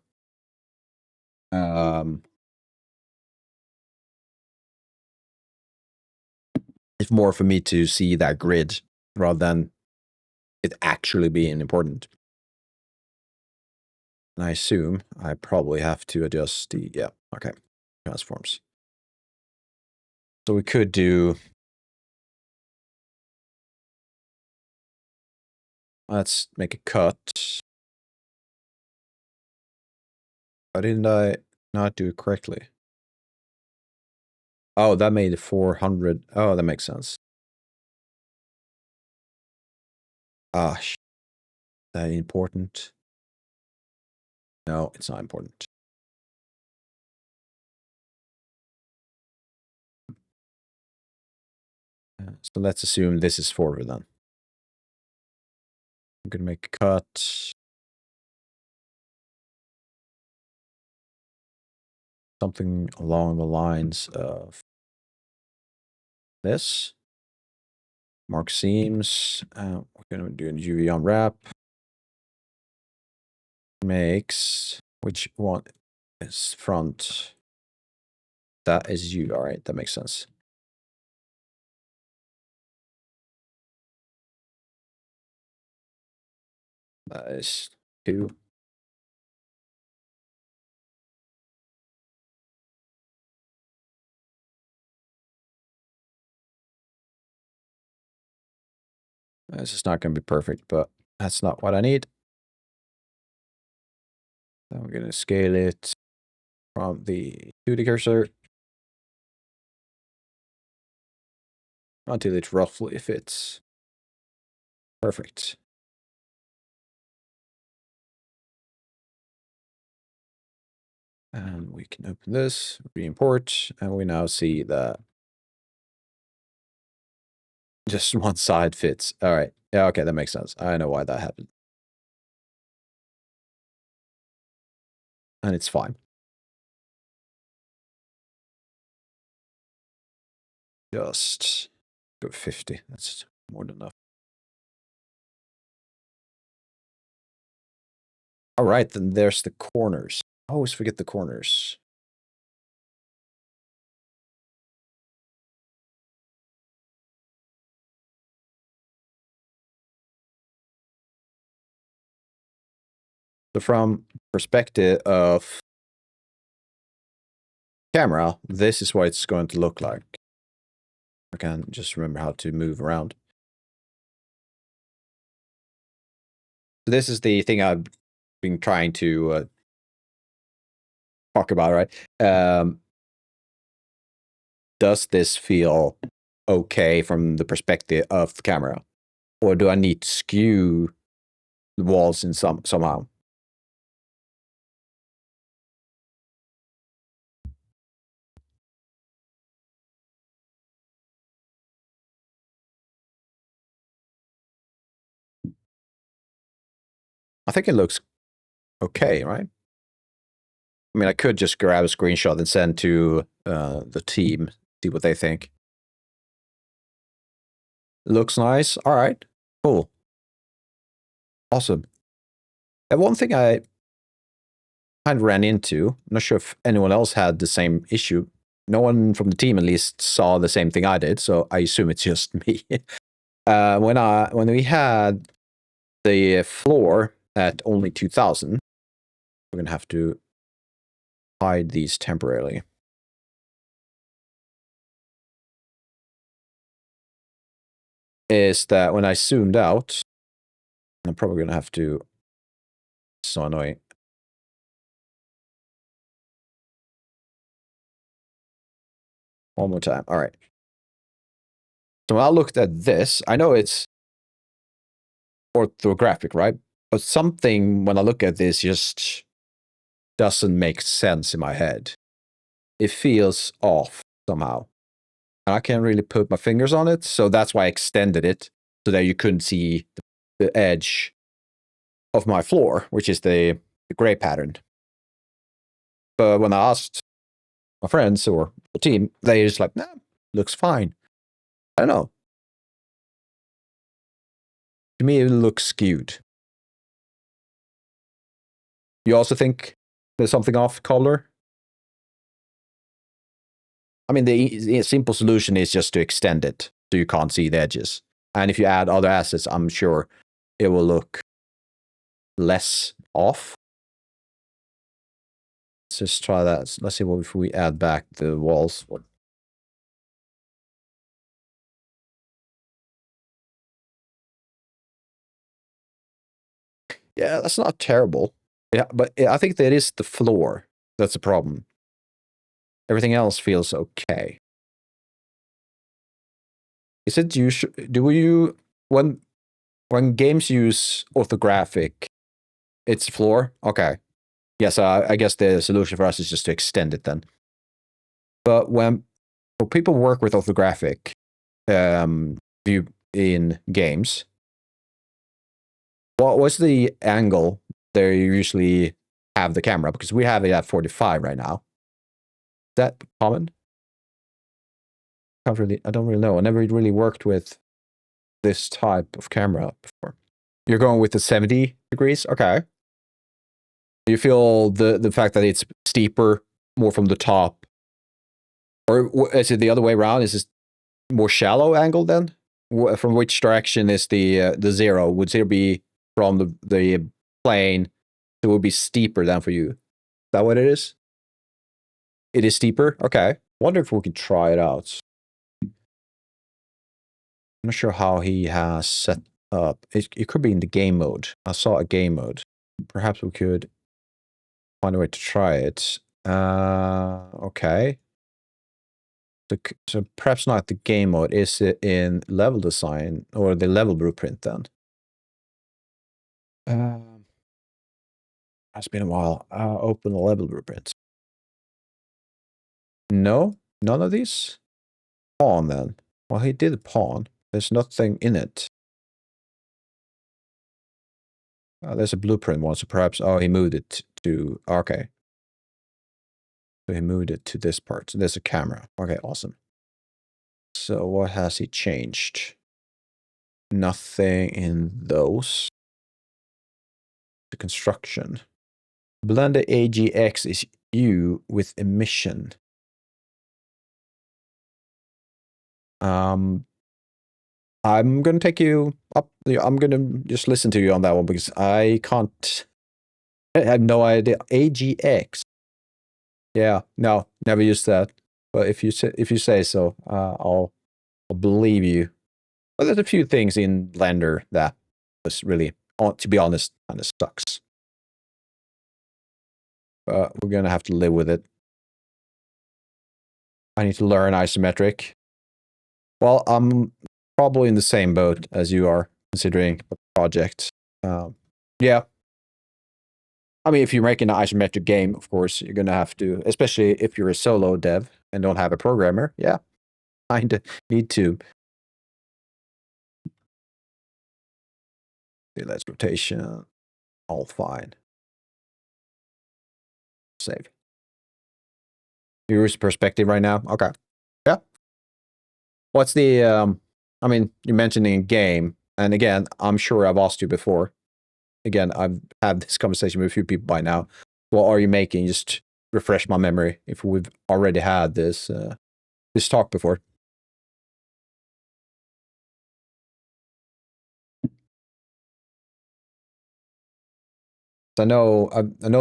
it's more for me to see that grid rather than it actually being important. And I assume I probably have to adjust the, yeah, okay, transforms. So we could do, let's make a cut. Why didn't I not do it correctly? Oh, that made it 400. Oh, that makes sense. Ah, is that important? No, it's not important. So let's assume this is forward then. I'm going to make a cut. Something along the lines of this. Mark seams. We're going to do a UV unwrap. Makes, which one is front? That is you. All right, that makes sense. That is 2. This is not going to be perfect, but that's not what I need. Then we're going to scale it from the 2D cursor until it roughly fits. Perfect. And we can open this, re-import, and we now see that just one side fits. All right. Yeah, okay, that makes sense. I know why that happened. And it's fine. Just go 50. That's more than enough. All right, then there's the corners. I always forget the corners. So from perspective of camera, this is what it's going to look like. I can just remember how to move around. This is the thing I've been trying to talk about, right? Does this feel okay from the perspective of the camera? Or do I need to skew the walls in somehow? I think it looks okay, right? I mean, I could just grab a screenshot and send to the team, see what they think. Looks nice. All right, cool. Awesome. And one thing I kind of ran into, I'm not sure if anyone else had the same issue. No one from the team, at least, saw the same thing I did, so I assume it's just me. When we had the floor at only 2000, we're going to have to hide these temporarily. is that when I zoomed out, I'm probably going to have to, so annoying. One more time. All right. So when I looked at this, I know it's orthographic, right? But something when I look at this just doesn't make sense in my head. It feels off somehow. And I can't really put my fingers on it, so that's why I extended it so that you couldn't see the edge of my floor, which is the gray pattern. But when I asked my friends or the team, they just like, nah, looks fine. I don't know. To me, it looks skewed. You also think there's something off color? I mean, the simple solution is just to extend it so you can't see the edges. And if you add other assets, I'm sure it will look less off. Let's just try that. Let's see what if we add back the walls. Yeah, that's not terrible. Yeah, but I think that is the floor that's the problem. Everything else feels okay. Is it when games use orthographic, it's floor? Okay. Yes, I guess the solution for us is just to extend it then. But when people work with orthographic view in games, what's the angle they usually have the camera? Because we have it at 45 right now. Is that common? I don't really know. I never really worked with this type of camera before. You're going with the 70 degrees? Okay. You feel the fact that it's steeper more from the top? Or is it the other way around? Is this more shallow angle then? From which direction is the zero? Would zero be from the plane? So it would be steeper than for you. Is that what it is? It is steeper? Okay. Wonder if we could try it out. I'm not sure how he has set up. It could be in the game mode. I saw a game mode. Perhaps we could find a way to try it. Okay. So perhaps not the game mode. Is it in level design or the level blueprint then? It's been a while. Open the level blueprint. No, none of these. Pawn then. Well, he did pawn. There's nothing in it. There's a blueprint one, so perhaps, he moved it to, okay. So he moved it to this part. So there's a camera. Okay, awesome. So what has he changed? Nothing in those. The construction. Blender AGX is U with emission. I'm going to take you up. I'm going to just listen to you on that one because I can't. I have no idea. AGX. Yeah, no, never used that. But if you say so, I'll believe you. But there's a few things in Blender that was really, to be honest, kind of sucks. But we're gonna have to live with it. I need to learn isometric. Well, I'm probably in the same boat as you are, considering the project. Yeah. I mean, if you're making an isometric game, of course, you're going to have to, especially if you're a solo dev and don't have a programmer. Yeah, kind of need to. Okay, let's rotation. All fine. Save. Viewer's perspective right now. Okay. Yeah. What's the, I mean, you're mentioning a game. And again, I'm sure I've asked you before. Again, I've had this conversation with a few people by now. What are you making? Just refresh my memory if we've already had this this talk before. I know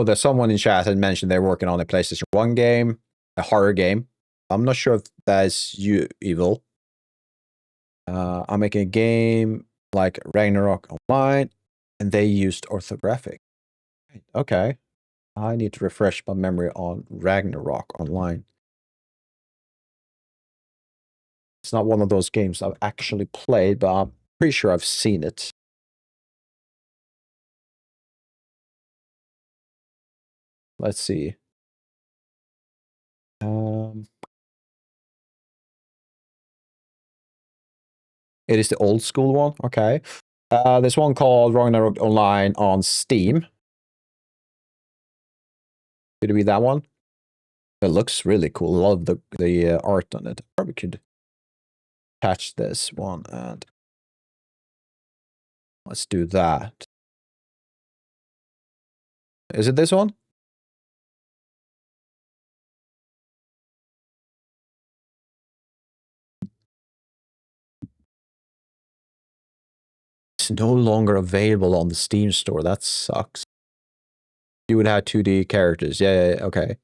that someone in chat had mentioned they're working on a PlayStation 1 game, a horror game. I'm not sure if that's you, Evil. I'm making a game like Ragnarok Online, and they used orthographic. Okay. I need to refresh my memory on Ragnarok Online. It's not one of those games I've actually played, but I'm pretty sure I've seen it. Let's see. It is the old school one. Okay. There's one called Ragnarok Online on Steam. Could it be that one? It looks really cool. I love the art on it. Probably could patch this one and let's do that. Is it this one? It's no longer available on the Steam store. That sucks. You would have 2D characters. Yeah, okay.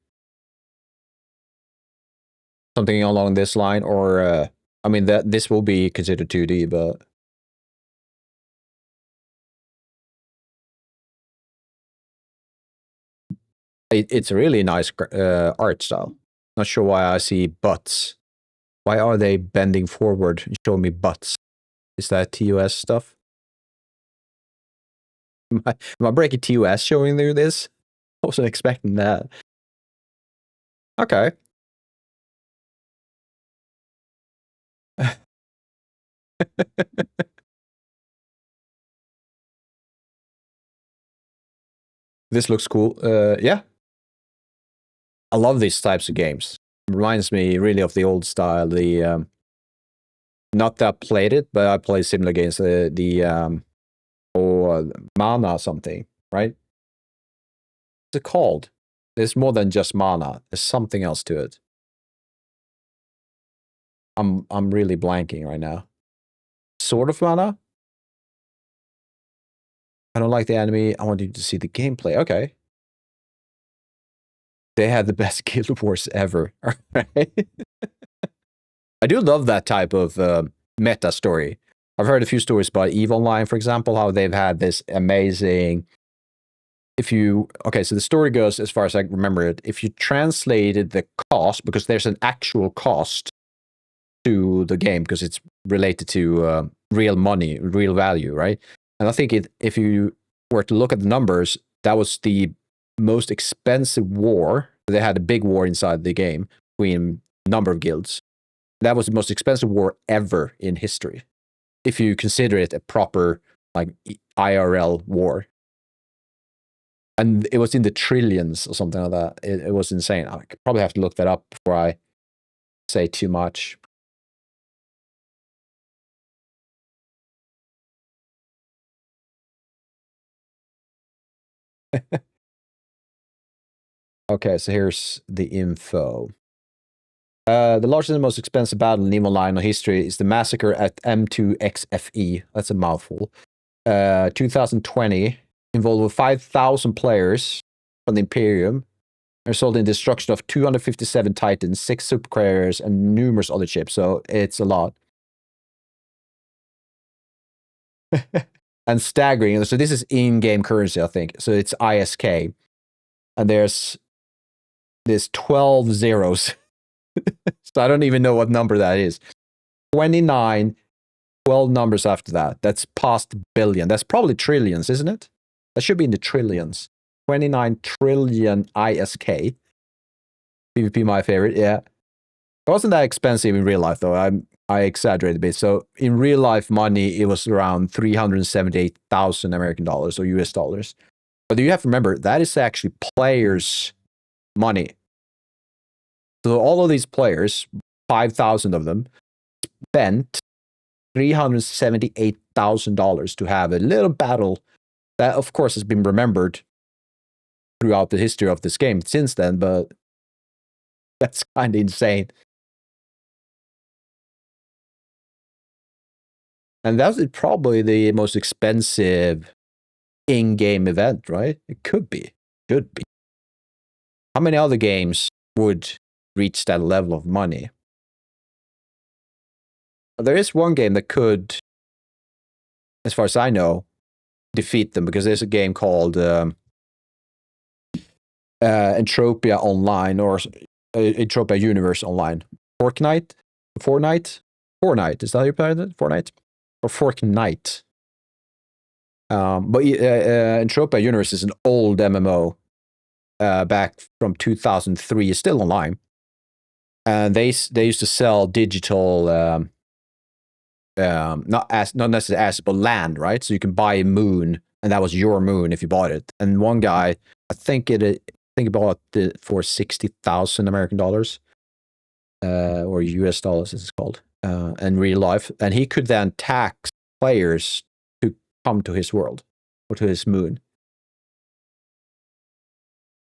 Something along this line, or I mean that this will be considered 2D, but it's a really nice art style. Not sure why I see butts. Why are they bending forward and showing me butts? Is that TOS stuff? Am I breaking TOS showing you this? I wasn't expecting that. Okay. This looks cool. Yeah. I love these types of games. It reminds me really of the old style. The not that I played it, but I played similar games. Mana something, right? What's it called? There's more than just mana. There's something else to it. I'm really blanking right now. Sort of mana? I don't like the anime. I want you to see the gameplay. Okay. They had the best Guild Wars ever. Right? I do love that type of meta story. I've heard a few stories about EVE Online, for example, how they've had this amazing. Okay, so the story goes, as far as I remember it, if you translated the cost, because there's an actual cost to the game, because it's related to real money, real value, right? And I think if you were to look at the numbers, that was the most expensive war. They had a big war inside the game between a number of guilds. That was the most expensive war ever in history, if you consider it a proper like IRL war. And it was in the trillions or something like that. It was insane. I probably have to look that up before I say too much. Okay, so here's the info. The largest and most expensive battle in EVE Online in history is the massacre at M2XFE. That's a mouthful. 2020 involved 5,000 players from the Imperium, resulting in destruction of 257 Titans, 6 supercarriers, and numerous other ships. So it's a lot. And staggering. So this is in-game currency, I think. So it's ISK. And there's 12 zeros. So I don't even know what number that is. 29, 12 numbers after that. That's past billion. That's probably trillions, isn't it? That should be in the trillions. 29 trillion ISK. PvP, my favorite, yeah. It wasn't that expensive in real life, though. I exaggerated a bit. So in real life money, it was around 378,000 American dollars or US dollars. But you have to remember, that is actually players' money. So all of these players, 5,000 of them, spent $378,000 to have a little battle that, of course, has been remembered throughout the history of this game since then, but that's kind of insane. And that's probably the most expensive in-game event, right? It could be. Could be. How many other games would reach that level of money? There is one game that could, as far as I know, defeat them, because there's a game called Entropia Online, or Entropia Universe Online. Fortnite? Is that how you play it? Fortnite? Or Fortnite? But Entropia Universe is an old MMO back from 2003. It's still online. And they used to sell digital, not necessarily assets, but land, right? So you can buy a moon, and that was your moon if you bought it. And one guy, I think bought it for $60,000 American dollars, or US dollars, as it's called, in real life. And he could then tax players to come to his world or to his moon.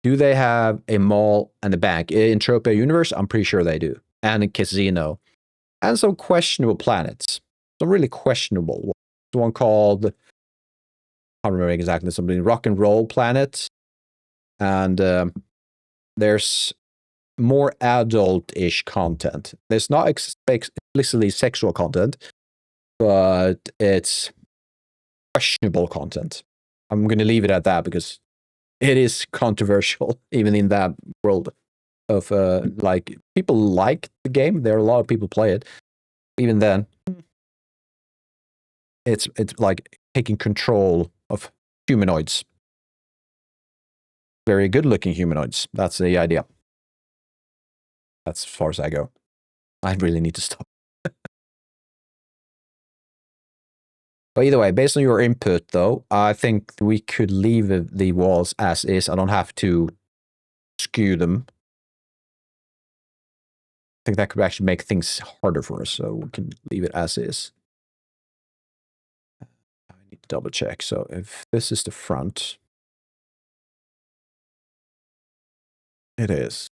Do they have a mall and a bank in Entropia Universe? I'm pretty sure they do, and a casino, and some questionable planets. Some really questionable ones. One called, I can't remember exactly, something Rock and Roll Planet, and there's more adult-ish content. There's not explicitly sexual content, but it's questionable content. I'm going to leave it at that, because it is controversial, even in that world of, like, people like the game. There are a lot of people play it. Even then, it's like taking control of humanoids. Very good-looking humanoids. That's the idea. That's as far as I go. I really need to stop. But either way, based on your input, though, I think we could leave the walls as is. I don't have to skew them. I think that could actually make things harder for us, so we can leave it as is. I need to double check. So if this is the front, it is.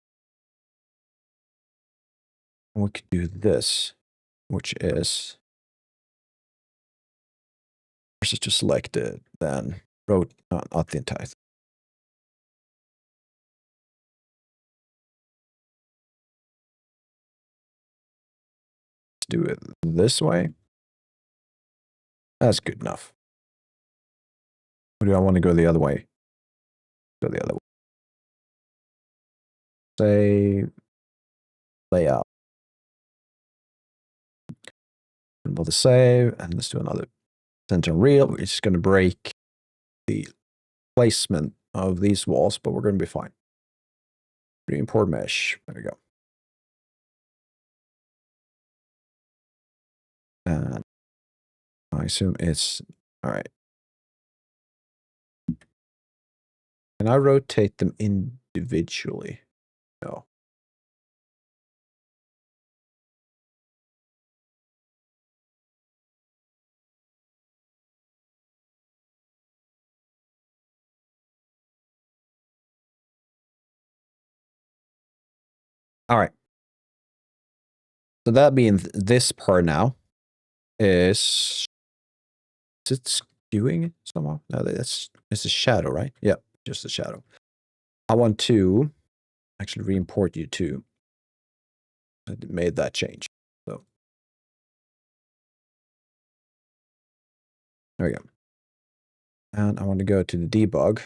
And we could do this, which is, versus to select it, then not the entire thing. Let's do it this way. That's good enough. Or do I want to go the other way? Go the other way. Save. Layout. Another save, and let's do another center reel. We're just going to break the placement of these walls, but we're going to be fine. Re-import mesh. There we go. And I assume it's all right. Can I rotate them individually? No. All right. So that means this part now is it skewing somehow? No, it's a shadow, right? Yeah, just a shadow. I want to actually re-import you too. I made that change. So there we go. And I want to go to the debug.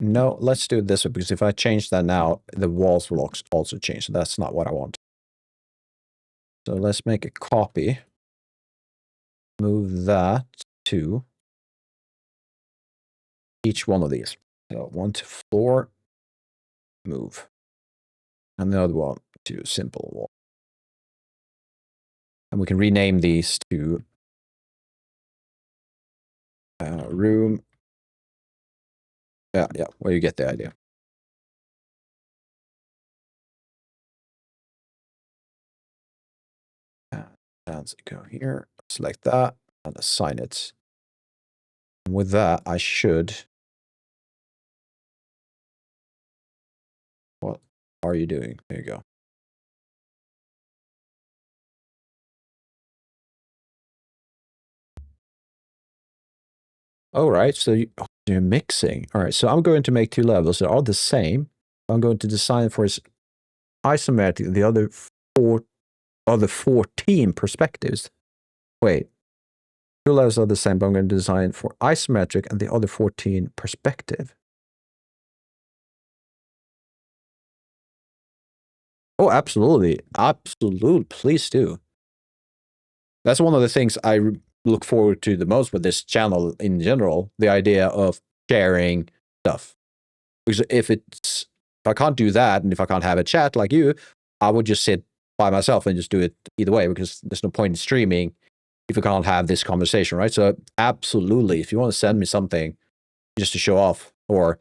No, let's do it this way, because if I change that now, the walls will also change. So that's not what I want. So let's make a copy. Move that to each one of these. So one to floor, move. And the other one to simple wall. And we can rename these to room. Yeah, well, you get the idea. And let's go here, select that, and assign it. And with that, I should. What are you doing? There you go. All right, so you're mixing. All right, so I'm going to make two levels that are the same. I'm going to design for isometric, the other 14 perspectives. Wait. Two levels are the same, but I'm going to design for isometric and the other 14 perspective. Oh, absolutely. Absolutely. Please do. That's one of the things I look forward to the most with this channel in general, the idea of sharing stuff. Because if I can't do that, and if I can't have a chat like you, I would just sit by myself and just do it either way, because there's no point in streaming if you can't have this conversation, right? So absolutely, if you want to send me something just to show off or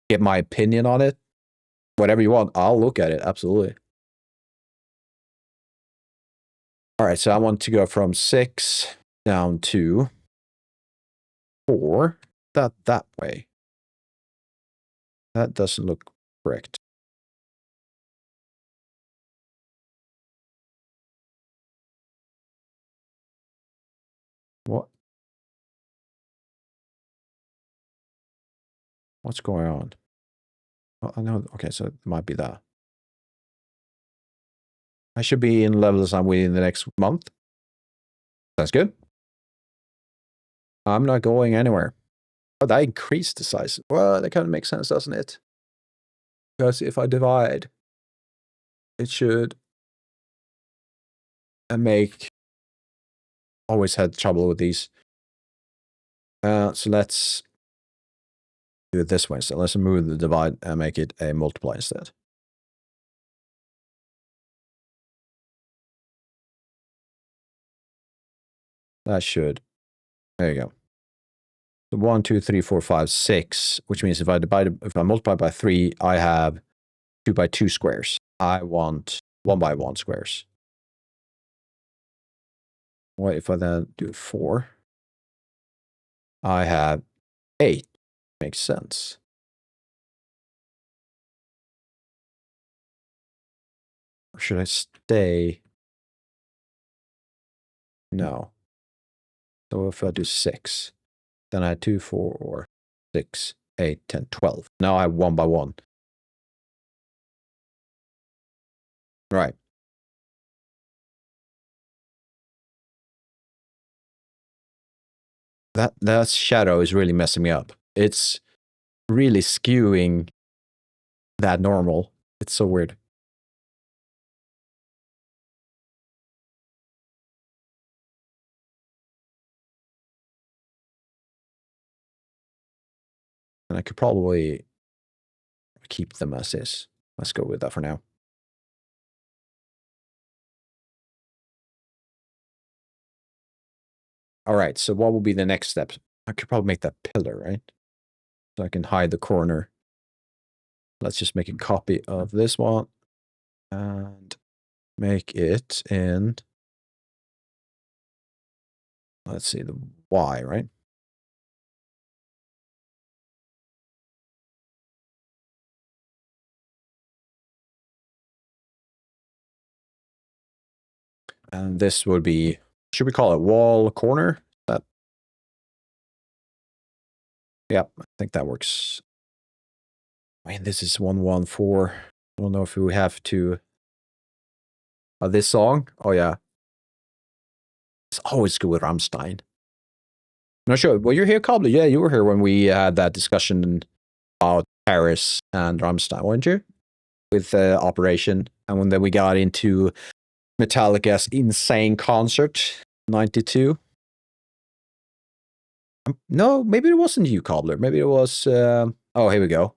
get my opinion on it, whatever you want, I'll look at it. Absolutely. All right, so I want to go from 6 down to 4. That way. That doesn't look correct. What? What's going on? Oh, I know. Okay, so it might be that. I should be in levels I'm within the next month. That's good. I'm not going anywhere. Oh, that increased the size. Well, that kind of makes sense, doesn't it? Because if I divide, it should make... Always had trouble with these. So let's do it this way. So let's remove the divide and make it a multiply instead. That should... There you go. So 1, 2, 3, 4, 5, 6, which means if I multiply by 3, I have 2 by 2 squares. I want 1 by 1 squares. What if I then do 4? I have 8. Makes sense. Or should I stay? No. So if I do 6, then I have 2, 4, 6, 8, 10, 12. Now I have 1 by 1. Right. That shadow is really messing me up. It's really skewing that normal. It's so weird. And I could probably keep them as is. Let's go with that for now. All right, so what will be the next step? I could probably make that pillar, right? So I can hide the corner. Let's just make a copy of this one and make it in, let's see, the Y, right? And this would be, should we call it wall corner? Yep, I think that works. I mean, this is 114. I don't know if we have to. This song? Oh, yeah. It's always good with Rammstein. I'm not sure. Well, you're here, Cobbler. Yeah, you were here when we had that discussion about Paris and Rammstein, weren't you? With Operation. And then we got into Metallica's Insane Concert, 92. No, maybe it wasn't you, Cobbler. Maybe it was... oh, here we go.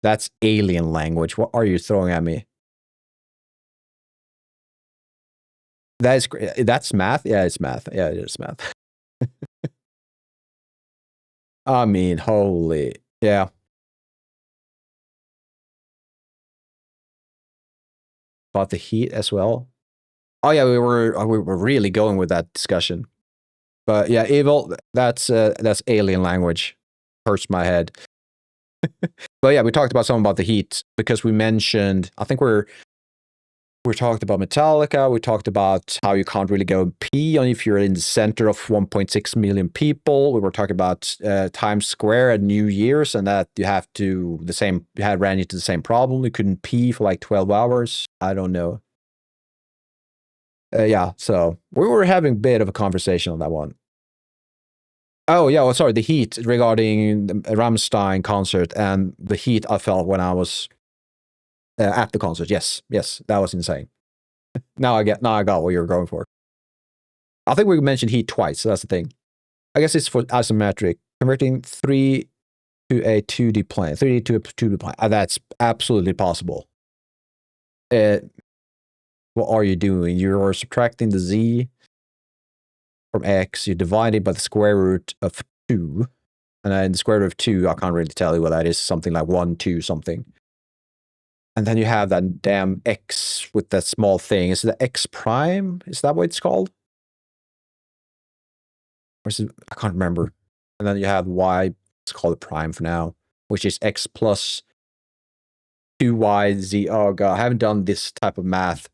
That's alien language. What are you throwing at me? That is great. That's math? Yeah, it's math. Yeah, it is math. I mean, holy... Yeah. About the heat as well. Oh yeah, we were really going with that discussion. But yeah, evil, that's alien language. Hurts my head. But yeah, we talked about something about the heat because we mentioned, I think we're We talked about Metallica. We talked about how you can't really go pee on if you're in the center of 1.6 million people. We were talking about Times Square at New Year's, and that you had ran into the same problem. You couldn't pee for like 12 hours. I don't know. Yeah, so we were having a bit of a conversation on that one. Oh yeah, well, sorry, the heat regarding the Rammstein concert and the heat I felt when I was at the concert. Yes, that was insane. Now I got what you're going for. I think we mentioned heat twice, so that's the thing. I guess it's for isometric, converting 3 to a 2D plane, 3D to a 2D plane. That's absolutely possible. What are you doing? You're subtracting the z from x, you divide it by the square root of 2, and then the square root of 2, I can't really tell you what that is, something like 1, 2, something. And then you have that damn x with that small thing. Is it the x prime? Is that what it's called? Or is it, I can't remember. And then you have y, it's called a prime for now, which is x plus 2yz. Oh god, I haven't done this type of math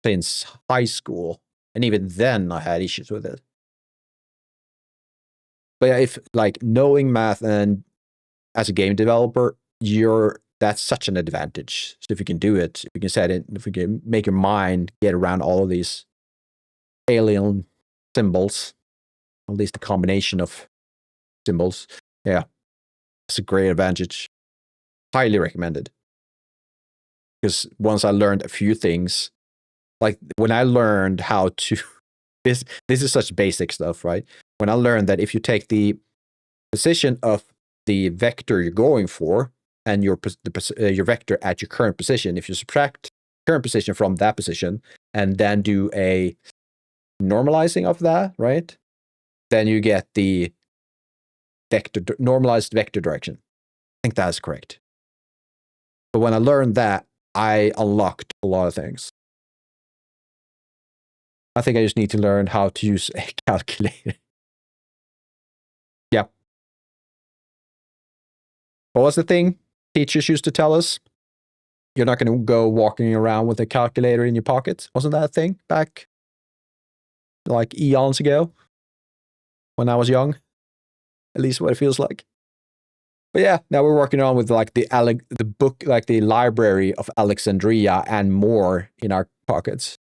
since high school. And even then I had issues with it. But yeah, if like knowing math and as a game developer, that's such an advantage. So if you can do it, if you can set it, if you can make your mind get around all of these alien symbols, at least the combination of symbols, yeah, it's a great advantage. Highly recommended. Because once I learned a few things, like when I learned how to, this is such basic stuff, right? When I learned that if you take the position of the vector you're going for and your vector at your current position, if you subtract current position from that position and then do a normalizing of that, right? Then you get the normalized vector direction. I think that's correct. But when I learned that, I unlocked a lot of things. I think I just need to learn how to use a calculator. Yeah. What was the thing teachers used to tell us? You're not going to go walking around with a calculator in your pocket. Wasn't that a thing back like eons ago when I was young? At least what it feels like. But yeah, now we're working on with like the book, like the library of Alexandria and more in our pockets.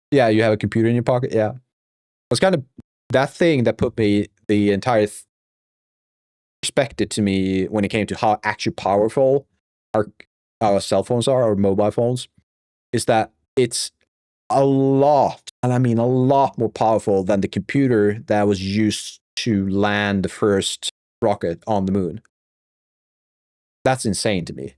Yeah, you have a computer in your pocket. Yeah, it was kind of that thing that put me the entire perspective to me when it came to how actually powerful our cell phones are, or mobile phones, is that it's a lot, and I mean a lot more powerful than the computer that was used to land the first rocket on the moon. That's insane to me.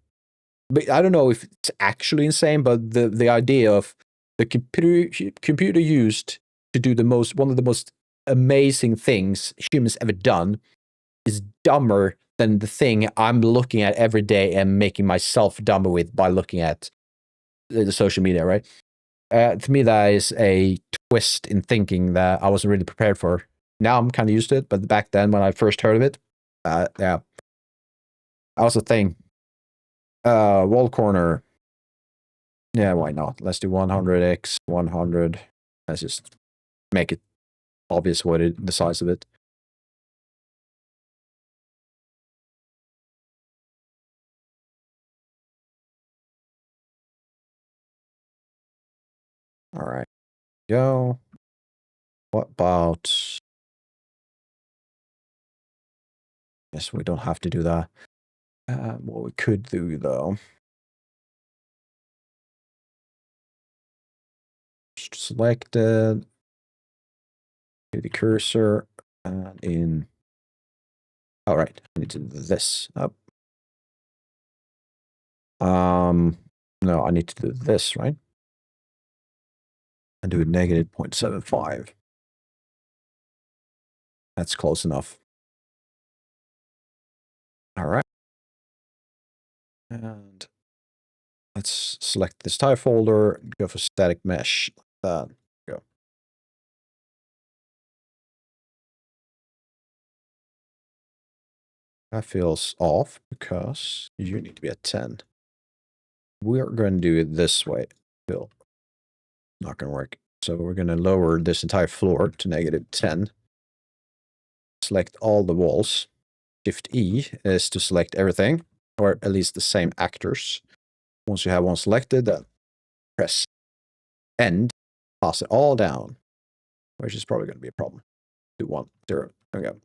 But I don't know if it's actually insane, but the idea of the computer used to do one of the most amazing things humans ever done is dumber than the thing I'm looking at every day and making myself dumber with by looking at the social media, right? To me, that is a twist in thinking that I wasn't really prepared for. Now I'm kind of used to it, but back then when I first heard of it, yeah, that was a thing. Wall corner. Yeah, why not? Let's do 100x 100. Let's just make it obvious the size of it. All right, go. What about? Yes, we don't have to do that. What we could do though, just select it, do the cursor, and in. All right, I need to do this up. No, I need to do this, right? And do a negative 0.75. That's close enough. All right. And let's select this tile folder, go for static mesh, like that. Go. That feels off because you need to be at 10. We are going to do it this way. Still not going to work. So we're going to lower this entire floor to -10. Select all the walls. Shift E is to select everything, or at least the same actors. Once you have one selected, then press End, pass it all down, which is probably going to be a problem. 2, 1, 0. There we go.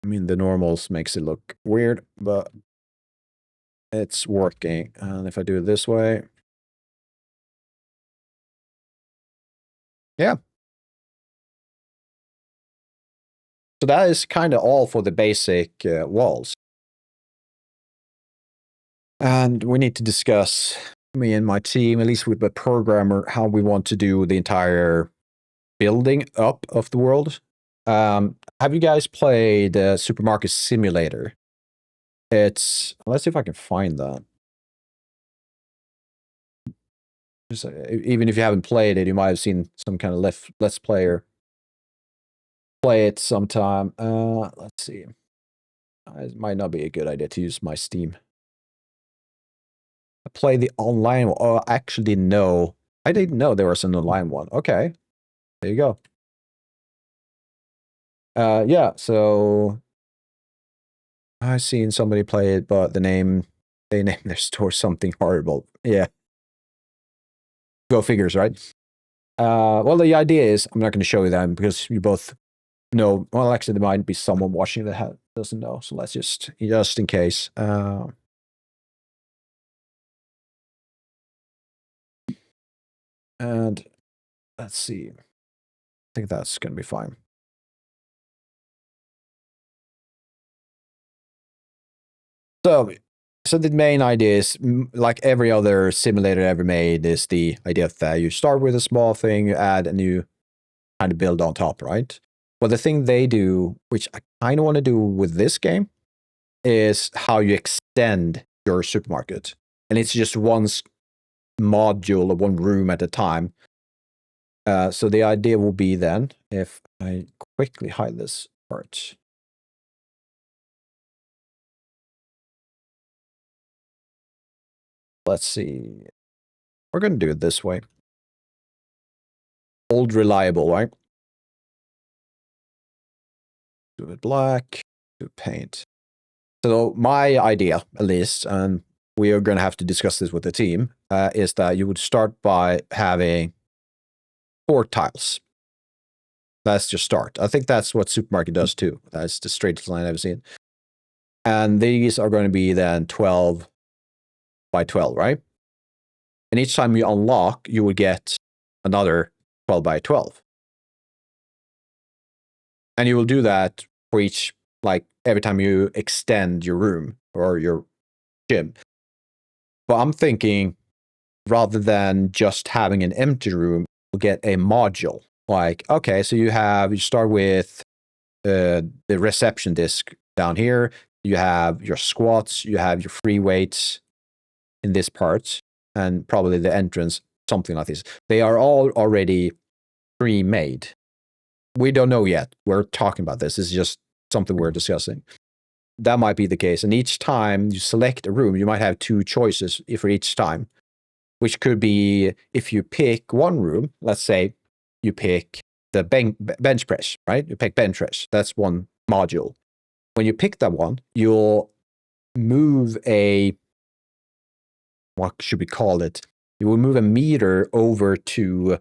I mean, the normals makes it look weird, but it's working. And if I do it this way, yeah. So that is kind of all for the basic walls. And we need to discuss, me and my team, at least with the programmer, how we want to do the entire building up of the world. Have you guys played Supermarket Simulator? Let's see if I can find that. Just, even if you haven't played it, you might have seen some kind of let's player play it sometime. Let's see. It might not be a good idea to use my Steam. I play the online one. Oh, I actually didn't know. I didn't know there was an online one. Okay. There you go. Yeah, so I've seen somebody play it, but they named their store something horrible. Yeah. Go figures, right? Well, the idea is, I'm not going to show you them because you both know. Well, actually, there might be someone watching that doesn't know. So let's just in case. And let's see. I think that's going to be fine. So the main idea is, like every other simulator ever made, is the idea that you start with a small thing, you add, and you kind of build on top, right? Well, the thing they do, which I kind of want to do with this game, is how you extend your supermarket. And it's just one module or one room at a time. So the idea will be then, if I quickly hide this part. Let's see. We're going to do it this way. Old reliable, right? Do it black, do paint. So my idea, at least, and we are going to have to discuss this with the team, is that you would start by having 4 tiles. That's your start. I think that's what Supermarket does too. That's the straightest line I've seen. And these are going to be then 12 by 12, right? And each time you unlock, you would get another 12 by 12. And you will do that for each, like every time you extend your room or your gym. But I'm thinking, rather than just having an empty room, you'll get a module. Like, okay, so you start with the reception desk down here. You have your squats, you have your free weights in this part, and probably the entrance, something like this. They are all already pre-made. We don't know yet. We're talking about this. This is just something we're discussing. That might be the case. And each time you select a room, you might have 2 choices for each time, which could be, if you pick one room, let's say you pick the bench press, right? You pick bench press. That's one module. When you pick that one, you'll move what should we call it? You will move a meter over to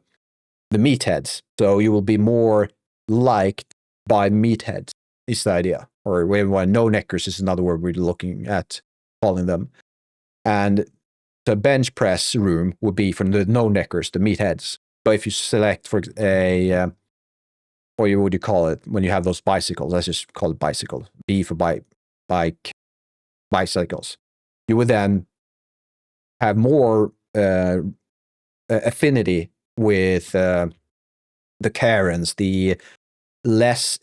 the meatheads. So you will be more liked by meatheads, is the idea. Or no-neckers is another word we're looking at calling them. And the bench press room would be from the no-neckers, the meatheads. But if you select for or what do you call it when you have those bicycles? Let's just call it bicycle. B for bike, bicycles. You would then have more affinity with the Karens, the less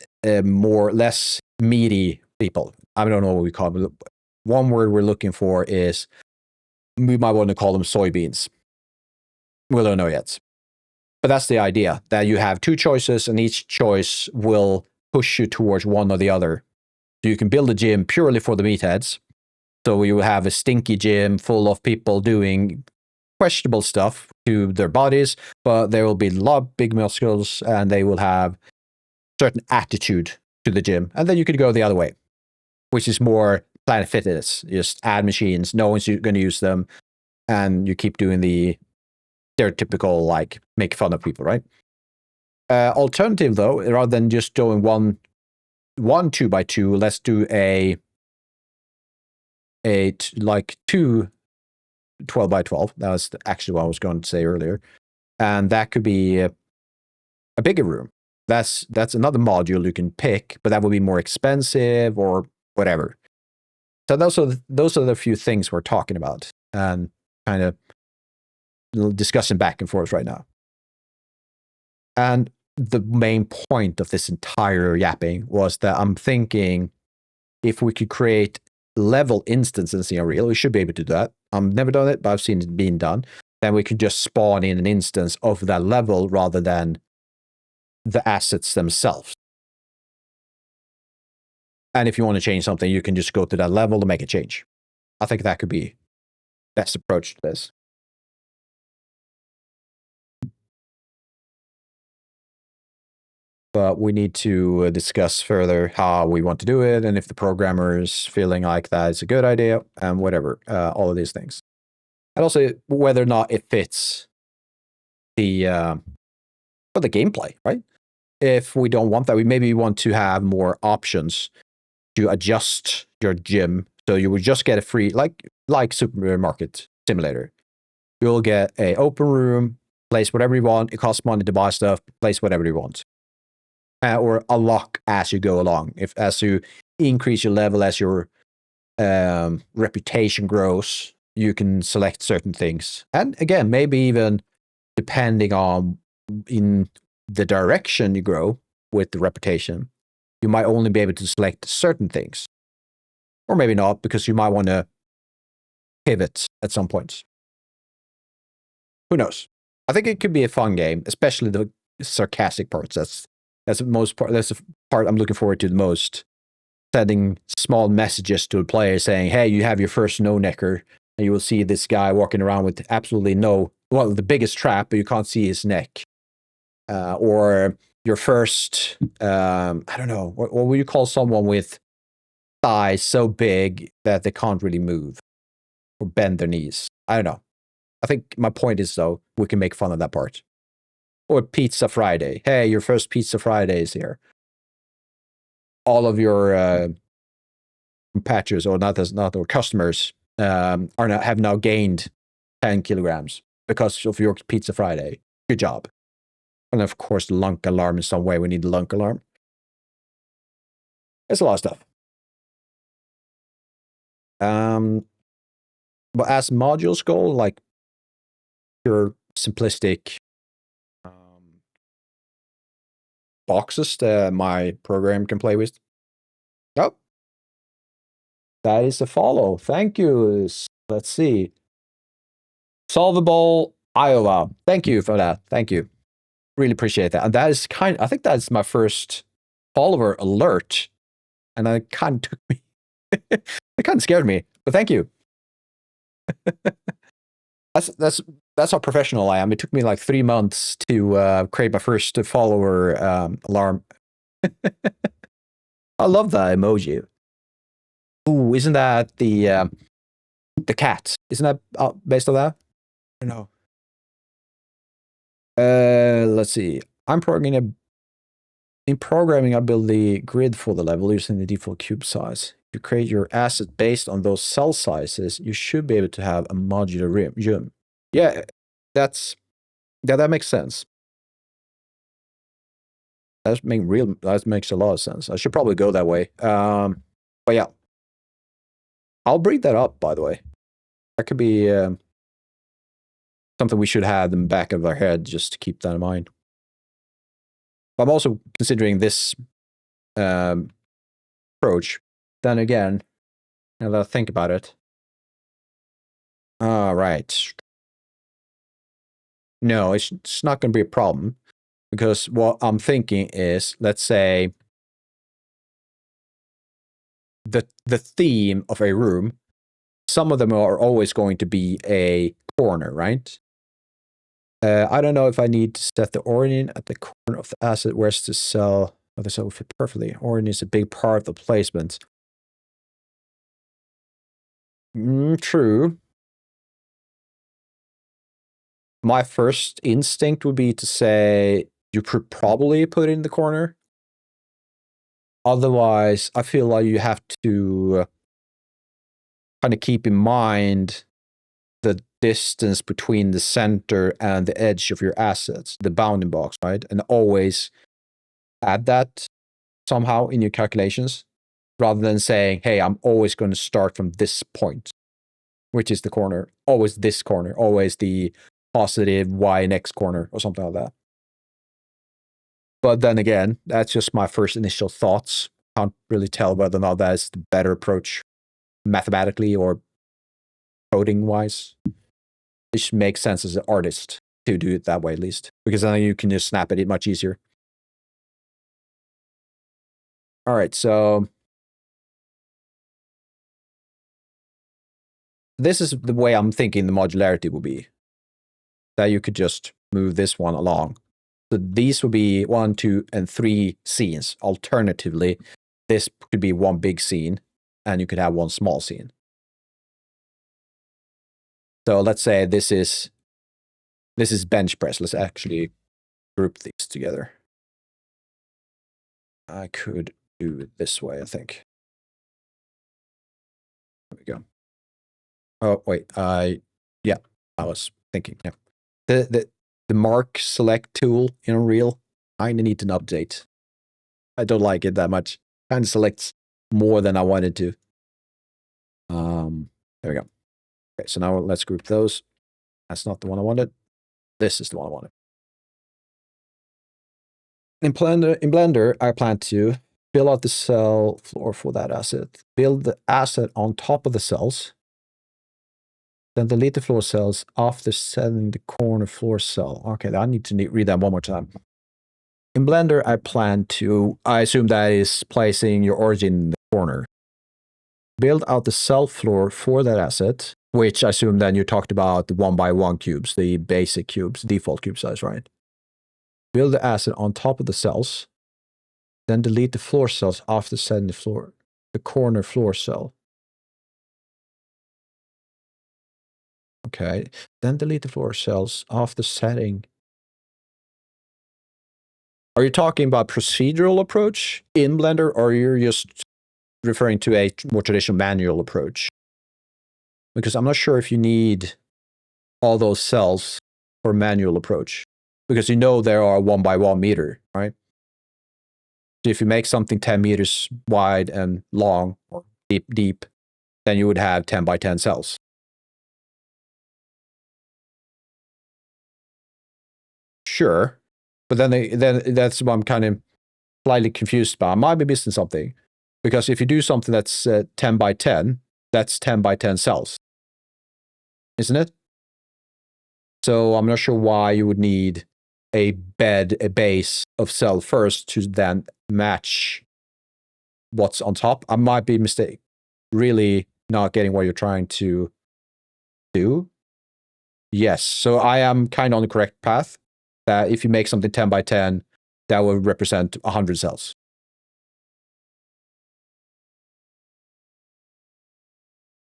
meaty people. I don't know what we call them. One word we're looking for is, we might want to call them soybeans. We don't know yet. But that's the idea, that you have 2 choices and each choice will push you towards one or the other. So you can build a gym purely for the meatheads. So you have a stinky gym full of people doing questionable stuff to their bodies, but there will be a lot of big muscles and they will have certain attitude to the gym. And then you could go the other way, which is more Planet Fitness. Just add machines, no one's going to use them, and you keep doing the stereotypical, like, make fun of people, right? Alternative, though, rather than just doing one 2x2, let's do like two 12x12. That was actually what I was going to say earlier. And that could be a bigger room. That's another module you can pick, but that would be more expensive or whatever. So those are the few things we're talking about and kind of discussing back and forth right now. And the main point of this entire yapping was that I'm thinking if we could create level instances in Unreal, we should be able to do that. I've never done it, but I've seen it being done. Then we could just spawn in an instance of that level rather than the assets themselves. And if you want to change something, you can just go to that level to make a change. I think that could be best approach to this. But we need to discuss further how we want to do it and if the programmer is feeling like that is a good idea and whatever, all of these things. And also whether or not it fits the gameplay, right? If we don't want that, we maybe want to have more options to adjust your gym. So you would just get a free, like supermarket simulator. You'll get a open room, place whatever you want. It costs money to buy stuff, place whatever you want. Or unlock as you go along. As you increase your level, as your reputation grows, you can select certain things. And again, maybe even depending on in the direction you grow with the reputation, you might only be able to select certain things. Or maybe not, because you might want to pivot at some points. Who knows? I think it could be a fun game, especially the sarcastic parts. That's the most part. That's the part I'm looking forward to the most. Sending small messages to a player saying, "Hey, you have your first no-necker," and you will see this guy walking around with absolutely the biggest trap, but you can't see his neck. Or your first, I don't know, what would you call someone with thighs so big that they can't really move or bend their knees? I don't know. I think my point is, though, we can make fun of that part. Or Pizza Friday. Hey, your first Pizza Friday is here. All of your patches, or or customers, have now gained 10 kilograms because of your Pizza Friday. Good job. And of course, the lunk alarm in some way. We need the lunk alarm. It's a lot of stuff. But as modules go, like pure simplistic boxes that my program can play with. Oh, that is a follow. Thank you. Let's see. Solvable Iowa. Thank you for that. Thank you. Really appreciate that. And that is I think that's my first follower alert. And it kind of took me, it kind of scared me, but thank you. That's how professional I am. It took me like 3 months to create my first follower alarm. I love that emoji. Ooh, isn't that the cat? Isn't that based on that? I don't know. Let's see. In programming, I build the grid for the level using the default cube size. To create your asset based on those cell sizes, you should be able to have a modular gym. Yeah, that makes sense. That makes a lot of sense. I should probably go that way. But yeah, I'll bring that up. By the way, that could be something we should have in the back of our head just to keep that in mind. But I'm also considering this approach. Then again, now that I think about it, all right. No, it's not going to be a problem, because what I'm thinking is, let's say the theme of a room, some of them are always going to be a corner, right? I don't know if I need to set the origin at the corner of the asset. Where's the cell? Oh, the cell will fit perfectly. Origin is a big part of the placement. True. My first instinct would be to say you could probably put it in the corner. Otherwise, I feel like you have to kind of keep in mind the distance between the center and the edge of your assets, the bounding box, right? And always add that somehow in your calculations, rather than saying, hey, I'm always going to start from this point, which is the corner, always this corner, always the positive y next corner or something like that. But then again, that's just my first initial thoughts. Can't really tell whether or not that is the better approach mathematically or coding wise. It should make sense as an artist to do it that way, at least, because then you can just snap at it much easier. All right, so this is the way I'm thinking the modularity will be. That you could just move this one along. So these would be 1, 2, and 3 scenes. Alternatively, this could be one big scene, and you could have one small scene. So let's say this is bench press. Let's actually group these together. I could do it this way, I think. There we go. Oh, wait, yeah, I was thinking, yeah. The mark select tool in Unreal, I need an update. I don't like it that much. Kind of selects more than I wanted to. There we go. Okay, so now let's group those. That's not the one I wanted. This is the one I wanted. In Blender, I plan to fill out the cell floor for that asset. Build the asset on top of the cells. Then delete the floor cells after setting the corner floor cell. Okay, I need to read that one more time. In Blender, I assume that is placing your origin in the corner. Build out the cell floor for that asset, which I assume then you talked about the 1x1 cubes, the basic cubes, default cube size, right? Build the asset on top of the cells, then delete the floor cells after setting the corner floor cell. Okay, then delete the floor cells after setting. Are you talking about procedural approach in Blender, or you're just referring to a more traditional manual approach? Because I'm not sure if you need all those cells for manual approach, because you know there are 1x1 meter, right? So if you make something 10 meters wide and long, or deep, then you would have 10x10 cells. Sure, but then that's what I'm kind of slightly confused about. I might be missing something, because if you do something that's 10x10, that's 10x10 cells, isn't it? So I'm not sure why you would need a base of cell first to then match what's on top. I might be mistaken, really not getting what you're trying to do. Yes, so I am kind of on the correct path. That if you make something 10x10, that will represent 100 cells.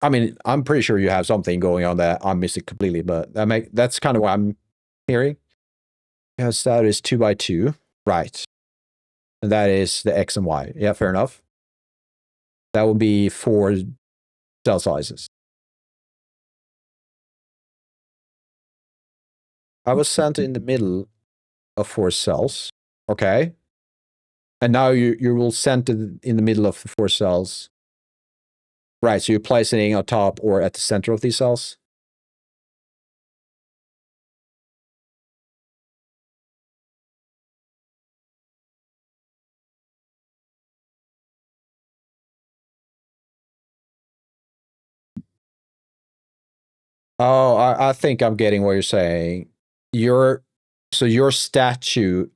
I mean, I'm pretty sure you have something going on that I'm missing completely, but that's kind of what I'm hearing. Yes, that is 2x2, right? And that is the X and Y. Yeah, fair enough. That would be 4 cell sizes. I was centered in the middle of 4 cells. Okay. And now you will center in the middle of the 4 cells. Right, so you're placing it on top or at the center of these cells? Oh, I think I'm getting what you're saying. Your statue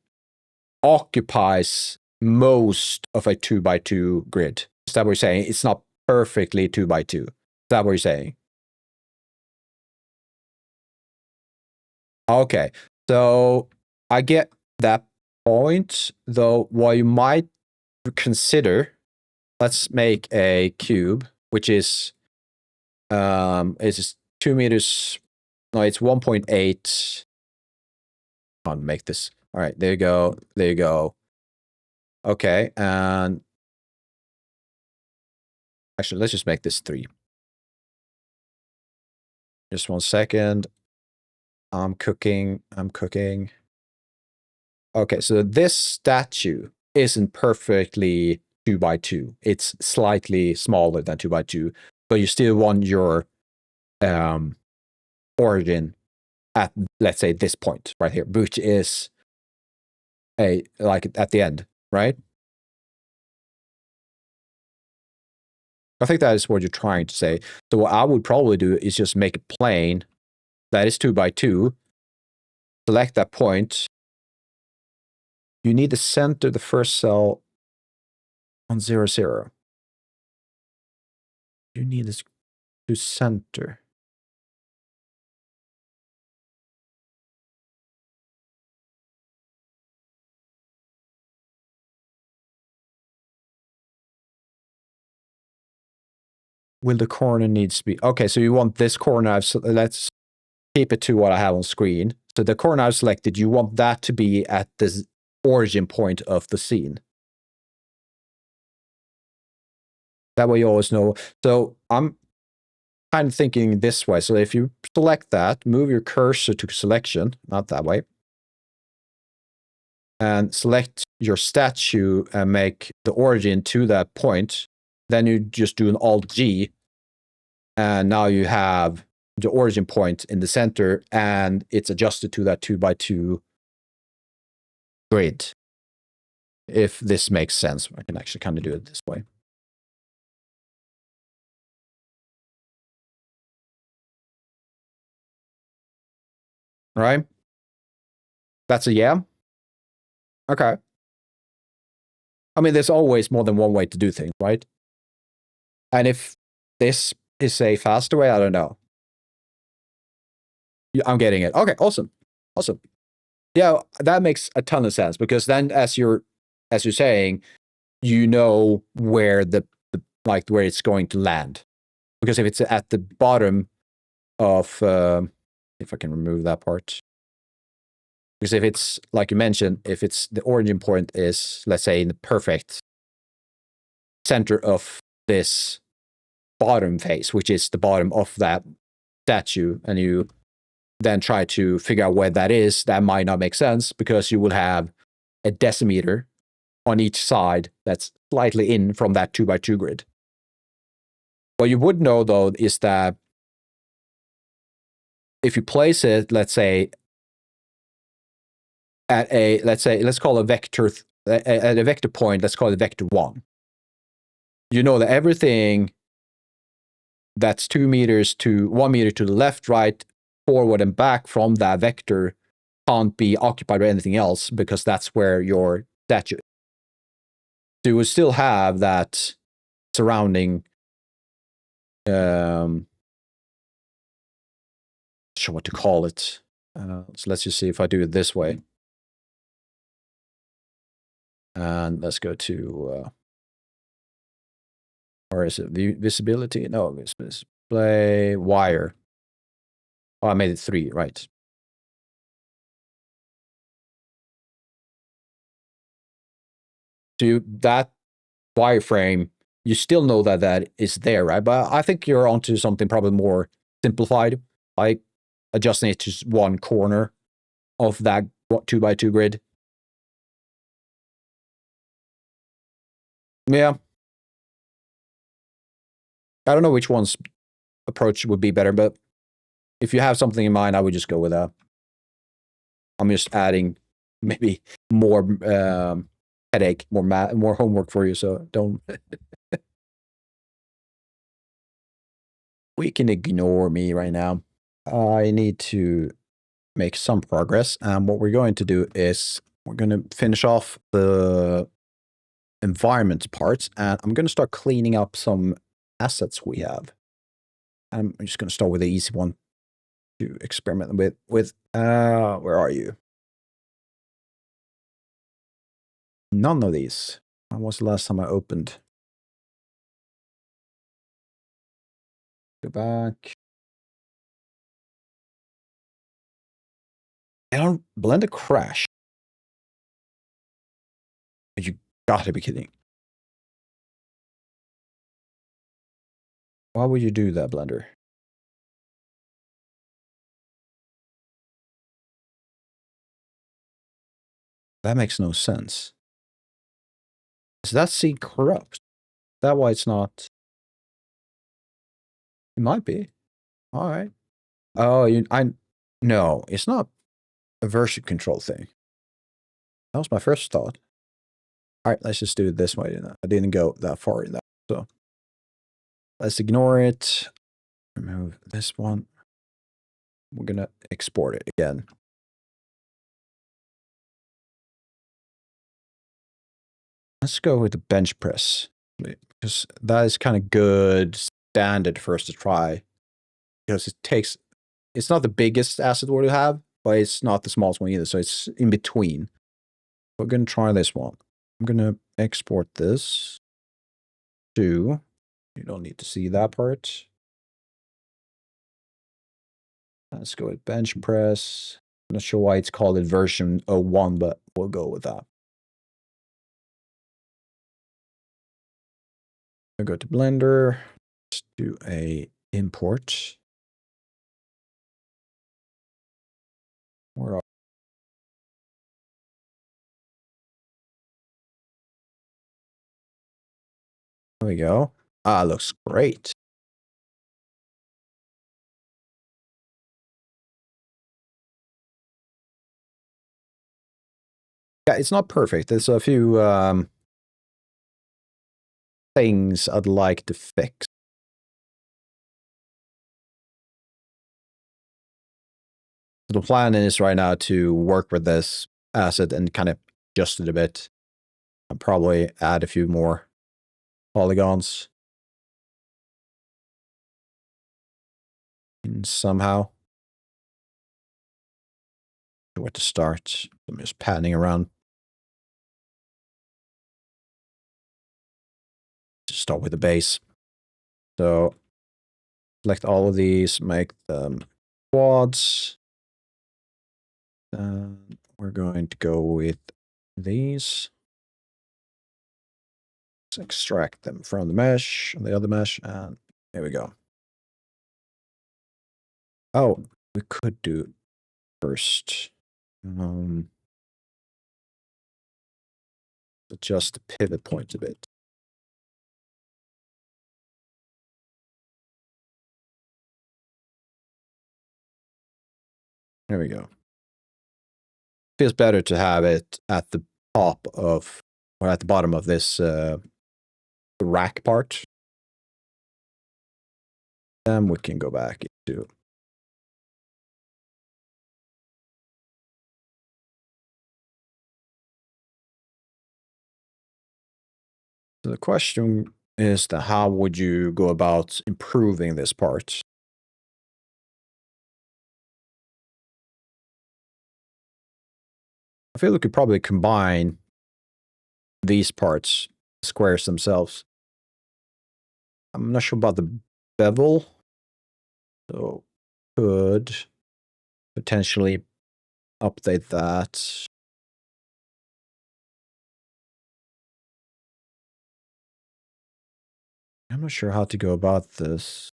occupies most of a 2x2 grid. Is that what you're saying? It's not perfectly 2 by 2. Is that what you're saying? Okay, so I get that point, though what you might consider, let's make a cube, which is 2 meters, no, it's 1.8. I'll make this. All right, there you go. There you go. Okay, and actually, let's just make this 3. Just 1 second. I'm cooking. Okay, so this statue isn't perfectly 2 by 2. It's slightly smaller than 2 by 2, but you still want your origin at, let's say, this point right here, which is like at the end, right? I think that is what you're trying to say. So what I would probably do is just make a plane that is 2 by 2, select that point. You need to center the first cell on 0, 0. You need this to center. Will the corner needs to be... Okay, so you want this corner. So let's keep it to what I have on screen. So the corner I've selected, you want that to be at the origin point of the scene. That way you always know. So I'm kind of thinking this way. So if you select that, move your cursor to selection, not that way, and select your statue and make the origin to that point, then you just do an Alt-G, and now you have the origin point in the center, and it's adjusted to that 2 by 2 grid. If this makes sense, I can actually kind of do it this way. Right? That's a yeah? Okay. I mean, there's always more than one way to do things, right? And if this is a faster way, I don't know. I'm getting it. Okay, awesome. Awesome. Yeah, that makes a ton of sense, because then as you're saying, you know where the like where it's going to land. Because if it's at the bottom of if I can remove that part. Because if it's, like you mentioned, if it's the origin point is, let's say, in the perfect center of this bottom face, which is the bottom of that statue, and you then try to figure out where that is, that might not make sense, because you will have a decimeter on each side that's slightly in from that 2 by 2 grid. What you would know, though, is that if you place it, let's say, at a, let's call a vector, at a vector point, let's call it vector 1. You know that everything that's 1 meter to the left, right, forward, and back from that vector can't be occupied by anything else, because that's where your statue is. So you will still have that surrounding, sure what to call it. So let's just see if I do it this way. And let's go to, or is it visibility? No, it's display wire. Oh, I made it 3, right? So that wireframe, you still know that that is there, right? But I think you're onto something probably more simplified, like adjusting it to one corner of that 2 by 2 grid. Yeah. I don't know which one's approach would be better, but if you have something in mind, I would just go with that. I'm just adding maybe more headache, more homework for you, so don't. We can ignore me right now. I need to make some progress, and what we're going to do is we're going to finish off the environment parts, and I'm going to start cleaning up some assets we have. I'm just going to start with the easy one to experiment with. Where are you? None of these. When was the last time I opened? Go back. And Blender crash. You gotta be kidding. Why would you do that, Blender? That makes no sense. Is that scene corrupt? Is that why it's not? It might be. All right. Oh, no, it's not a version control thing. That was my first thought. All right, let's just do it this way. I didn't go that far in that. So let's ignore it. Remove this one. We're going to export it again. Let's go with the bench press, because that is kind of good standard for us to try. Because it's not the biggest asset we have, but it's not the smallest one either. So it's in between. We're going to try this one. I'm going to export this to, you don't need to see that part. Let's go with bench press. I'm not sure why it's called it version 01, but we'll go with that. I'll go to Blender. Let's do a import. Where are There we go. Ah, looks great. Yeah, it's not perfect. There's a few things I'd like to fix. The plan is right now to work with this asset and kind of adjust it a bit. I'll probably add a few more polygons somehow. Where to start? I'm just panning around. Just start with the base. So select all of these, make them quads. We're going to go with these. Let's extract them from the mesh, the other mesh, and there we go. Oh, we could do first. Adjust the pivot point a bit. There we go. Feels better to have it at the top of, or at the bottom of this rack part. Then we can go back into So the question is that how would you go about improving this part? I feel we could probably combine these parts, squares themselves. I'm not sure about the bevel. So could potentially update that. I'm not sure how to go about this.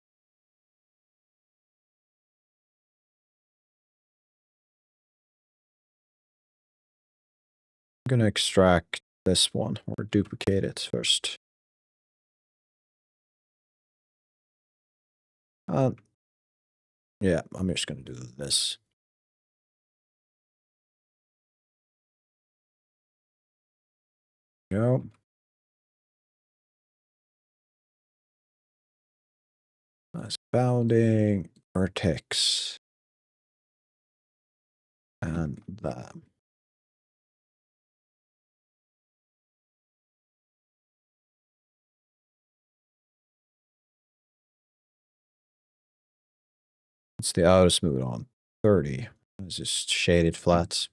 I'm going to extract this one or duplicate it first. Yeah, I'm just going to do this. Go. Nice bounding, vertex, and that. It's the auto smooth on 30. It's just shaded flats.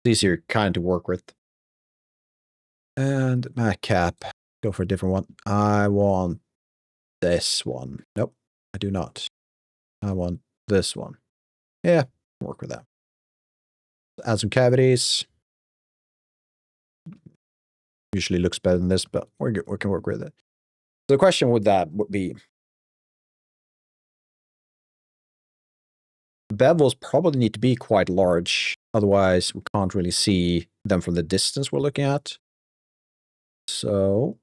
It's easier kind to work with. And my cap, go for a different one. I want this one. Nope, I do not. I want this one. Yeah, work with that. Add some cavities. Usually looks better than this, but we can work with it. So the question with that would be, bevels probably need to be quite large. Otherwise, we can't really see them from the distance we're looking at. So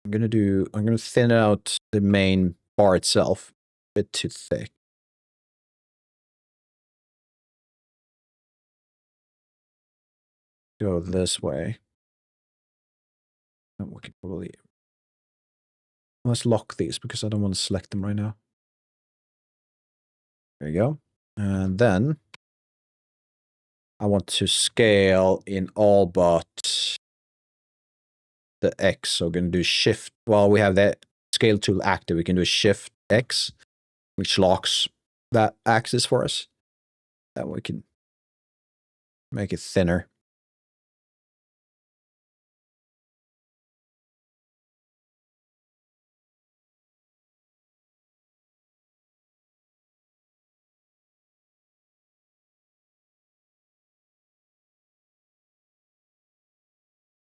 I'm going to thin out the main bar itself a bit too thick. Go this way. And we can probably, let's lock these because I don't want to select them right now. There you go. And then I want to scale in all but the X. So we're going to do shift. While we have that scale tool active, we can do shift X, which locks that axis for us. Then we can make it thinner.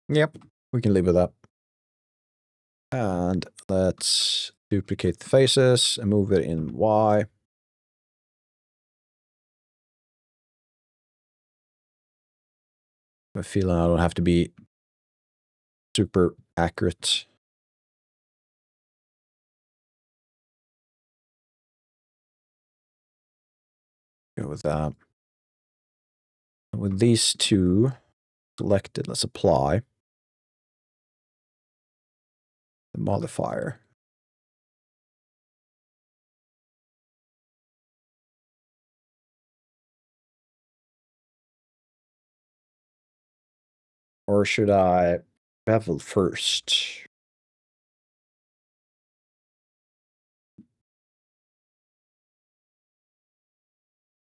Yep, we can live with that. And let's duplicate the faces and move it in Y. I feel I don't have to be super accurate. Go with that. With these two selected, let's apply the modifier. Or should I bevel first?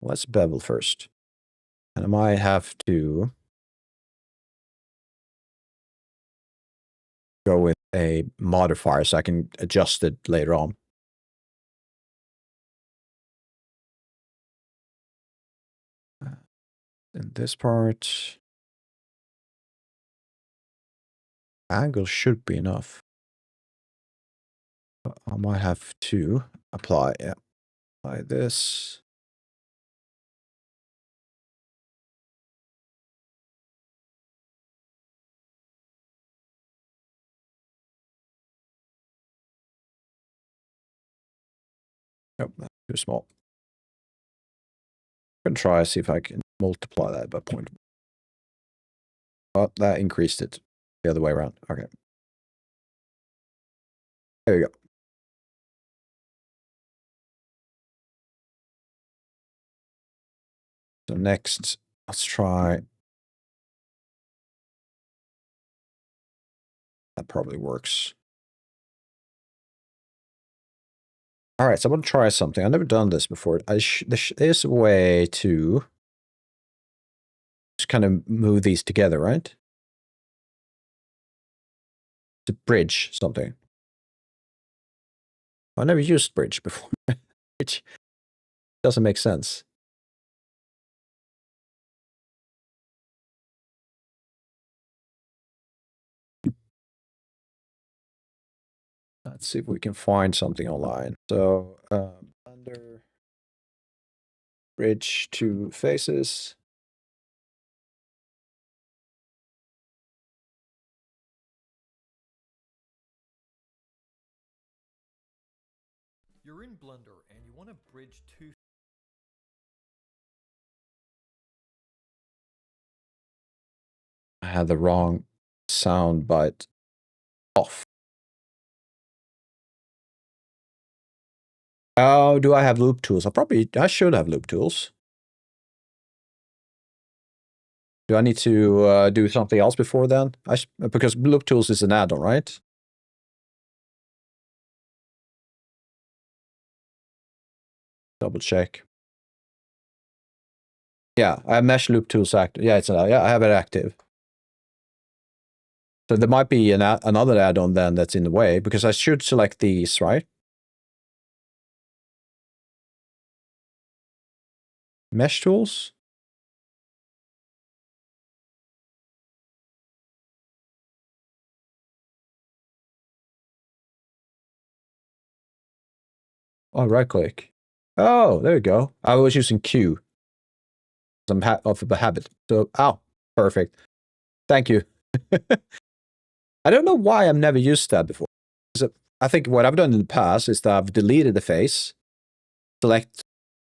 Let's bevel first. And I might have to go with a modifier so I can adjust it later on. In this part, angle should be enough. But I might have to apply this. Nope, that's too small. I'm gonna try see if I can multiply that by 0.1. Oh, that increased it the other way around. Okay. There you go. So next, let's try. That probably works. All right, so I'm going to try something. I've never done this before. There's a way to just kind of move these together, right? To bridge something. I never used bridge before, which doesn't make sense. Let's see if we can find something online. So, under bridge two faces. You're in Blender and you want to bridge two. I had the wrong sound bite off. Oh, do I have loop tools? I should have loop tools. Do I need to do something else before then? Because loop tools is an add-on, right? double check. Yeah, I have mesh loop tools active. Yeah, yeah, I have it active. So there might be another add-on then that's in the way, because I should select these, right? Mesh tools. Oh, right click. Oh, there you go. I was using Q. Some of a habit. So, perfect. Thank you. I don't know why I've never used that before. I think what I've done in the past is that I've deleted the face, select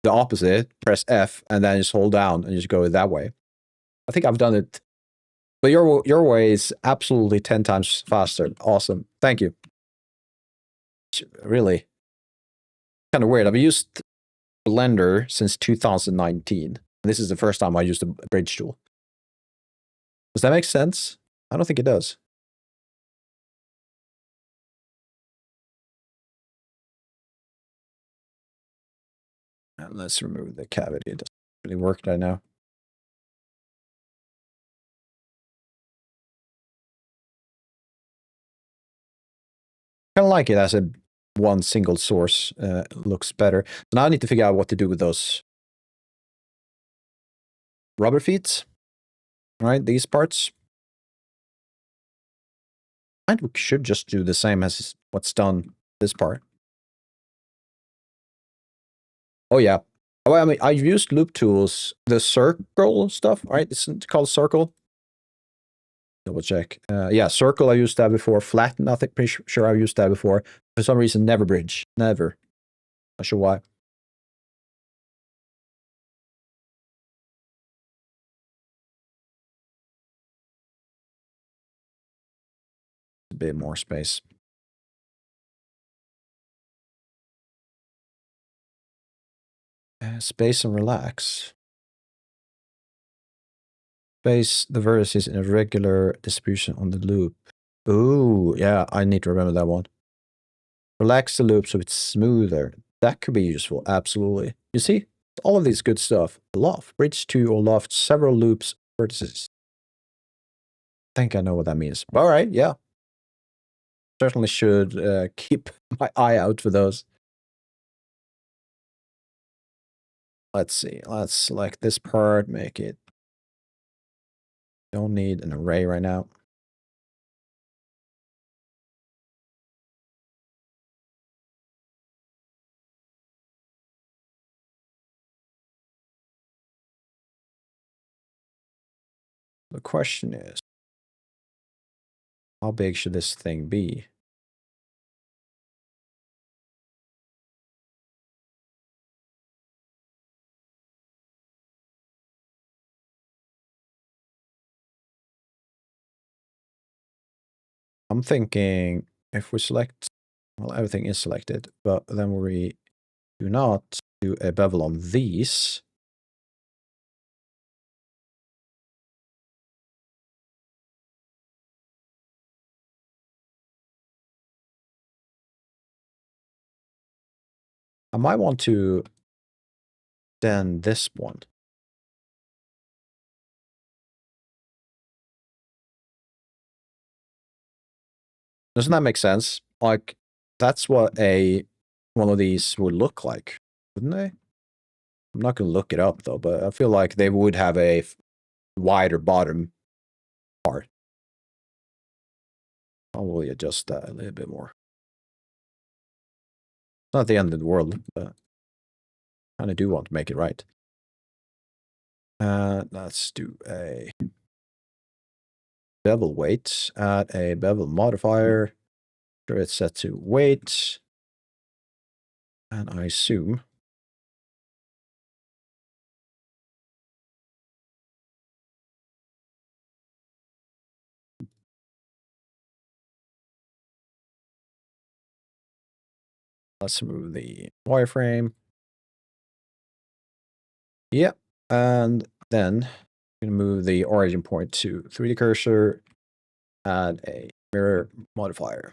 the opposite, press F, and then just hold down and just go that way. I think I've done it. But your way is absolutely 10 times faster. Awesome. Thank you. Really. Kind of weird. I've used Blender since 2019. This is the first time I used a bridge tool. Does that make sense? I don't think it does. And let's remove the cavity. It doesn't really work right now. Kind of like it as a one single source. Looks better. So now I need to figure out what to do with those rubber feet. Right, these parts. And we should just do the same as what's done this part. Oh yeah. Oh, I mean, I've used loop tools, the circle stuff, right? It's called circle. Double check. Yeah, circle, I used that before. Flatten, I think, pretty sure I've used that before. For some reason, never bridge. Never. Not sure why. A bit more space. Space and relax. Space the vertices in a regular distribution on the loop. Ooh, yeah, I need to remember that one. Relax the loop so it's smoother. That could be useful, absolutely. You see, all of these good stuff. Loft, bridge to or loft, several loops, vertices. I think I know what that means. All right, yeah. Certainly should keep my eye out for those. Let's see. Let's select this part, make it. Don't need an array right now. The question is, how big should this thing be? I'm thinking if we select, well, everything is selected, but then we do not do a bevel on these. I might want to extend this one. Doesn't that make sense? Like, that's what one of these would look like, wouldn't they? I'm not going to look it up, though, but I feel like they would have a wider bottom part. Probably adjust that a little bit more. It's not the end of the world, but I kind of do want to make it right. Let's do a bevel weight, add a bevel modifier. Sure, it's set to weight. And I assume let's remove the wireframe. Yep. And then I'm going to move the origin point to 3D cursor, add a mirror modifier.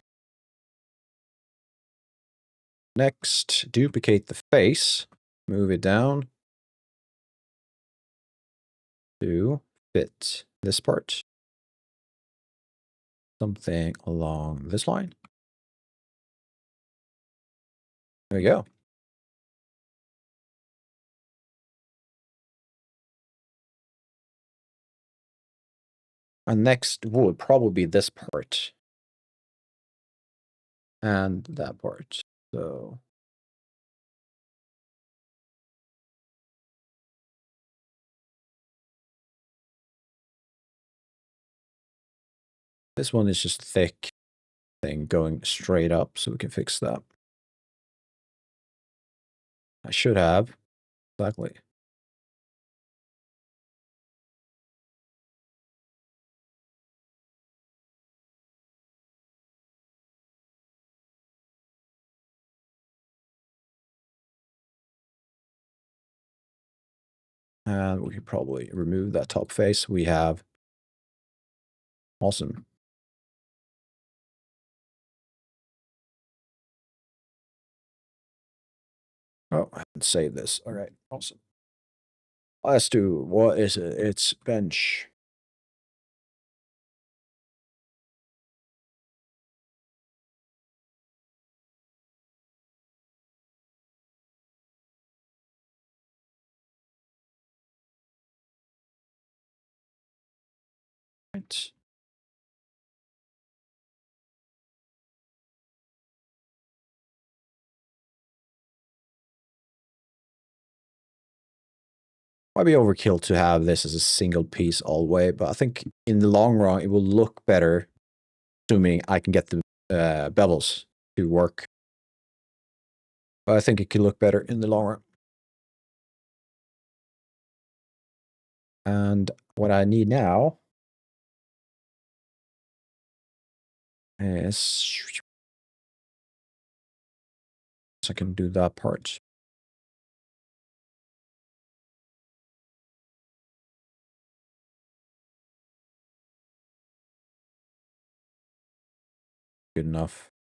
Next, duplicate the face. move it down to fit this part. Something along this line. There we go. And next would probably be this part. And that part. So this one is just thick thing going straight up, so we can fix that. I should have. Exactly. And we could probably remove that top face. We have. Awesome. Oh, I haven't saved this. All right, awesome. Let's do, what is it? It's bench. Right. Might be overkill to have this as a single piece all the way, but I think in the long run, it will look better, assuming I can get the bevels to work. But I think it can look better in the long run. And what I need now is, so I can do that part. Good enough.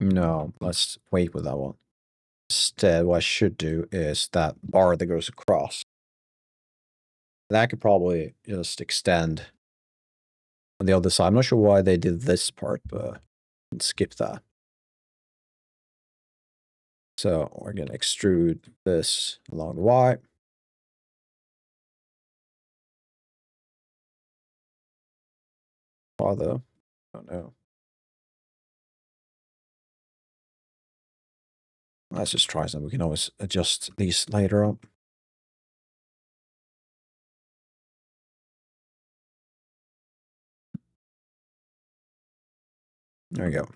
No, let's wait with that one. Instead, what I should do is that bar that goes across. That could probably just extend on the other side. I'm not sure why they did this part, but skip that. So we're going to extrude this along the Y. Farther. Oh no. Let's just try some. We can always adjust these later on. There we go.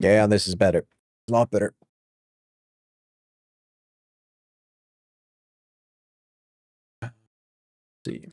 Yeah, this is better. A lot better. Let's see.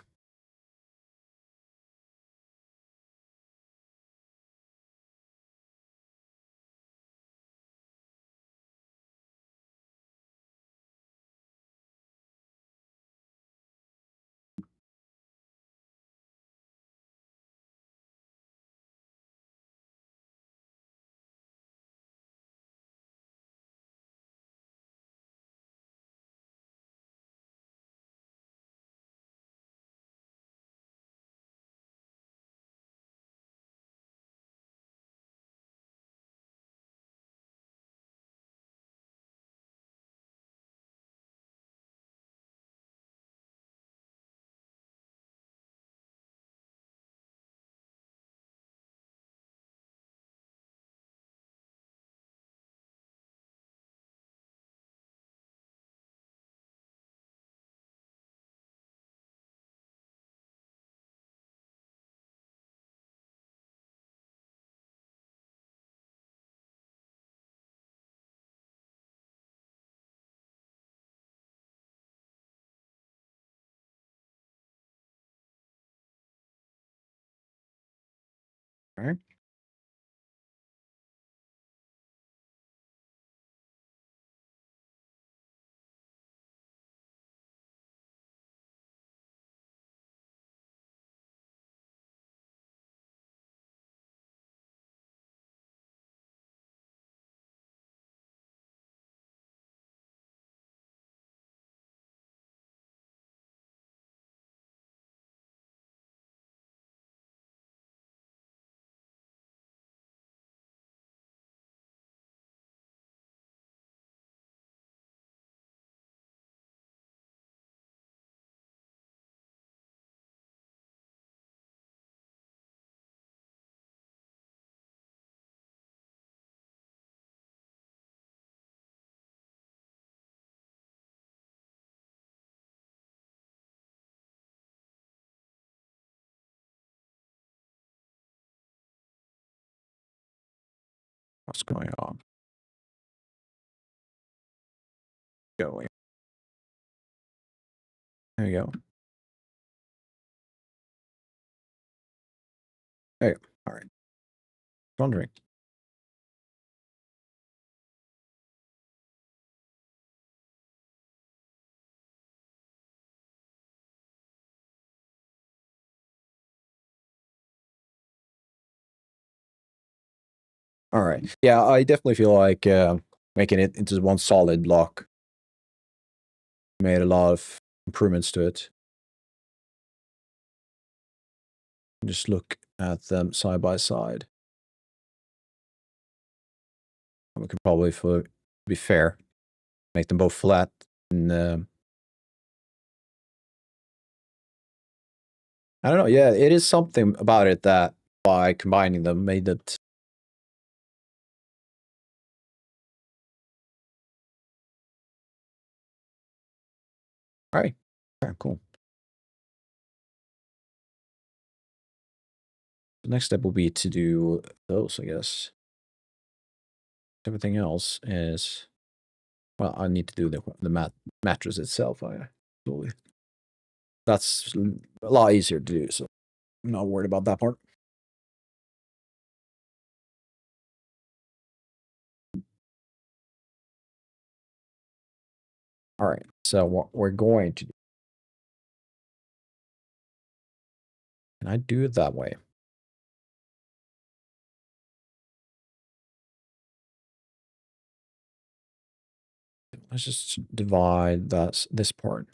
right. What's going on? Going. There you go. There you go. All right. Wondering. All right. Yeah, I definitely feel like making it into one solid block made a lot of improvements to it. Just look at them side by side. We could probably, for be fair, make them both flat. And I don't know. Yeah, it is something about it that by combining them made it. All right. Yeah, cool. The next step will be to do those, I guess. Everything else is, well, I need to do the mattress itself. Absolutely. That's a lot easier to do, so I'm not worried about that part. All right, so what we're going to do, and I do it that way. Let's just divide this part.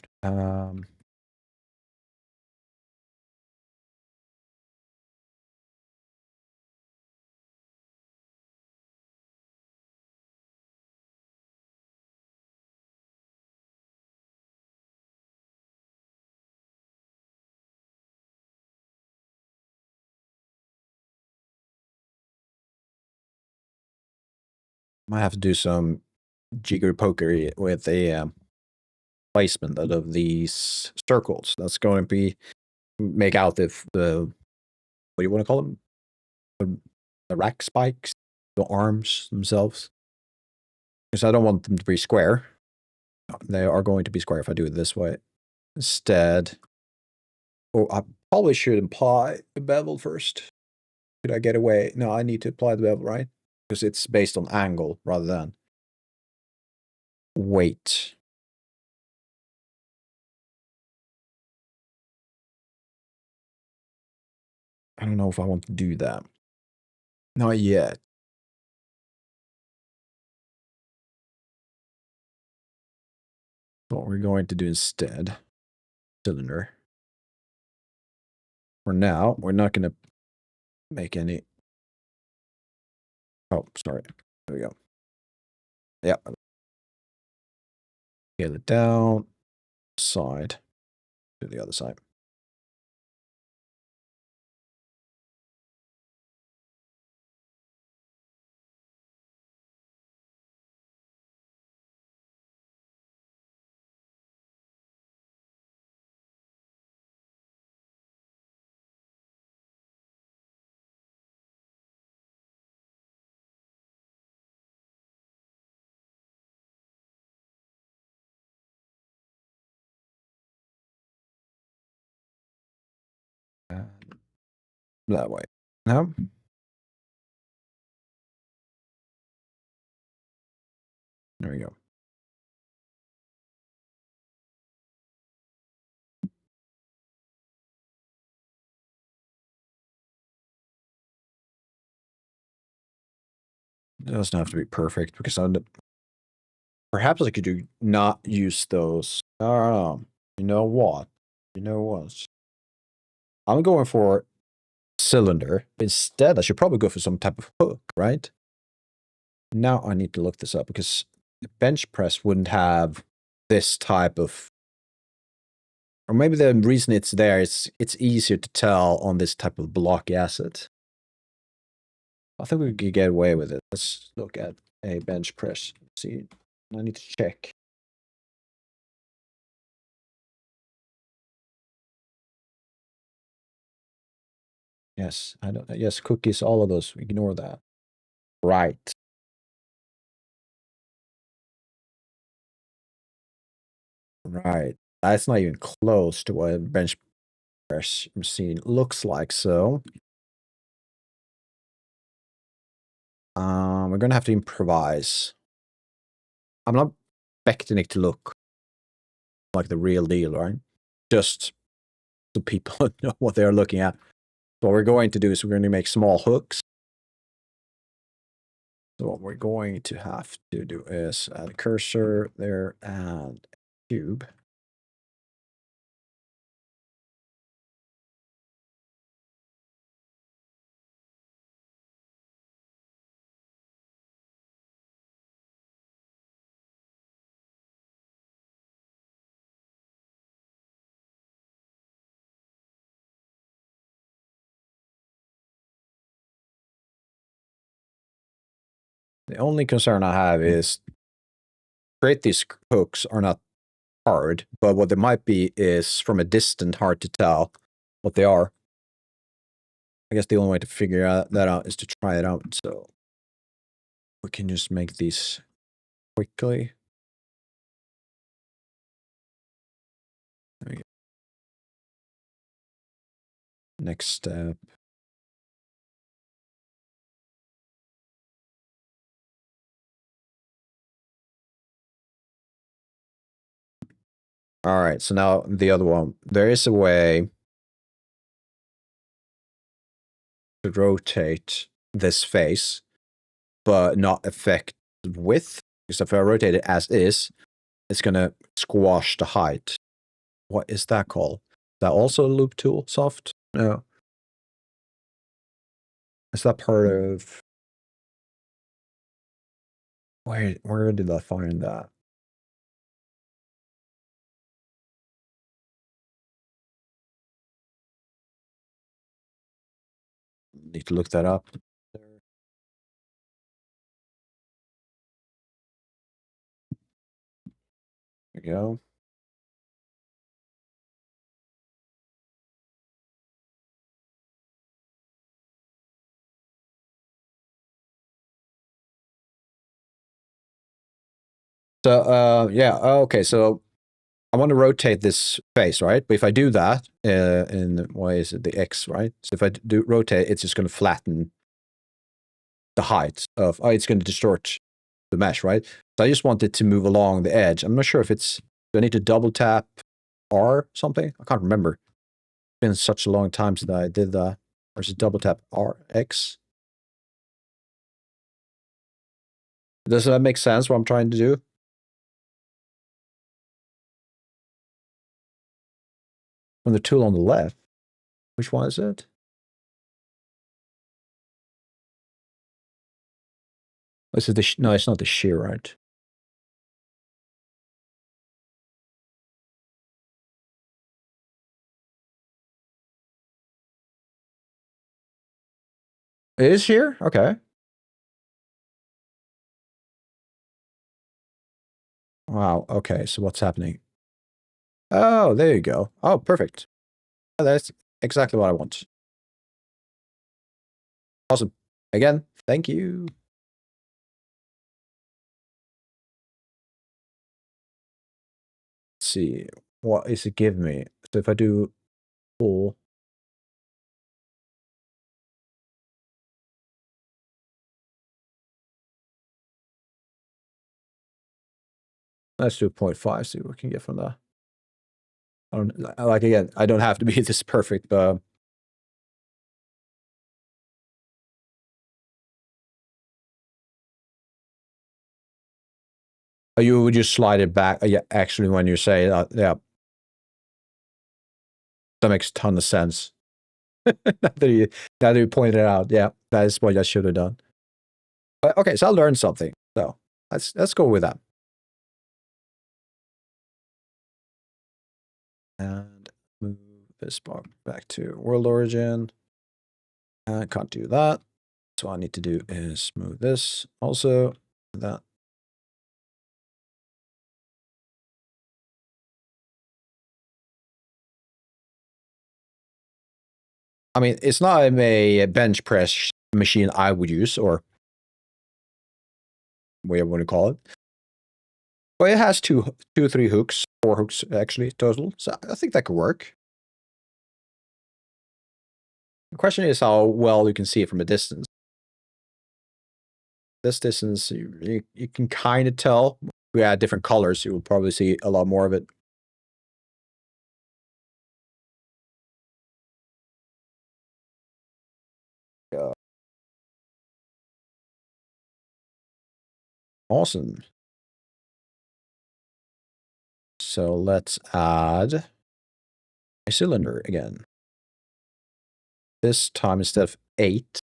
Might have to do some jiggery pokery with a placement of these circles. That's going to be make out the what do you want to call them? The rack spikes, the arms themselves. Because I don't want them to be square. They are going to be square if I do it this way. Instead, oh, I probably should apply the bevel first. Could I get away? No, I need to apply the bevel, right? Because it's based on angle rather than weight. I don't know if I want to do that. Not yet. What we're going to do instead, cylinder. For now, we're not going to make any. Oh, sorry. There we go. Yeah. Scale it down, side to the other side. That way. Now, There we go. It doesn't have to be perfect because perhaps I could not use those. You know what? You know what? I'm going for cylinder. Instead, I should probably go for some type of hook, right? Now I need to look this up because the bench press wouldn't have this type of, or maybe the reason it's there is it's easier to tell on this type of block asset. I think we could get away with it. Let's look at a bench press. See, I need to check. Yes, I don't. Yes, cookies, all of those. Ignore that. Right. Right. That's not even close to what a bench press machine looks like. So, we're gonna have to improvise. I'm not expecting it to look like the real deal, right? Just so people know what they're looking at. What we're going to do is we're going to make small hooks. So what we're going to have to do is add a cursor there and a cube. The only concern I have is create these hooks are not hard, but what they might be is from a distance hard to tell what they are. I guess the only way to figure that out is to try it out. So we can just make these quickly. There we go. Next step. All right, so now the other one. There is a way to rotate this face, but not affect width. Because if I rotate it as is, it's gonna squash the height. What is that called? Is that also a loop tool? Soft? No. Is that part of? Where did I find that? Need to look that up. There we go. So, yeah, okay, so I want to rotate this face, right? But if I do that, why is it the X, right? So if I do rotate, it's just going to flatten the height of, it's going to distort the mesh, right? So I just want it to move along the edge. I'm not sure if it's, do I need to double tap R something? I can't remember. It's been such a long time since I did that. Or is it double tap R, X? Does that make sense what I'm trying to do? From the tool on the left, which one is it? This is the, no, it's not the shear, right? It is shear? Okay. Wow, okay, so what's happening? Oh, there you go. Oh, perfect. Oh, that's exactly what I want. Awesome. Again, thank you. Let's see, what is it give me? So if I do full, Let's do 0.5, see what we can get from that. I don't, like, again, I don't have to be this perfect, but you would just slide it back. Yeah, actually, when you say that, yeah, that makes a ton of sense. now that you pointed it out, yeah, that is what I should have done. But, okay, so I learned something. So let's go with that. And move this block back to world origin. I can't do that. So what I need to do is move this also. That. I mean, it's not a bench press machine I would use, or whatever you want to call it. But it has two, 3 hooks, 4 hooks actually total. So I think that could work. The question is how well you can see it from a distance. This distance, you can kind of tell. If we add different colors, you will probably see a lot more of it. Awesome. So let's add a cylinder again. This time instead of 8,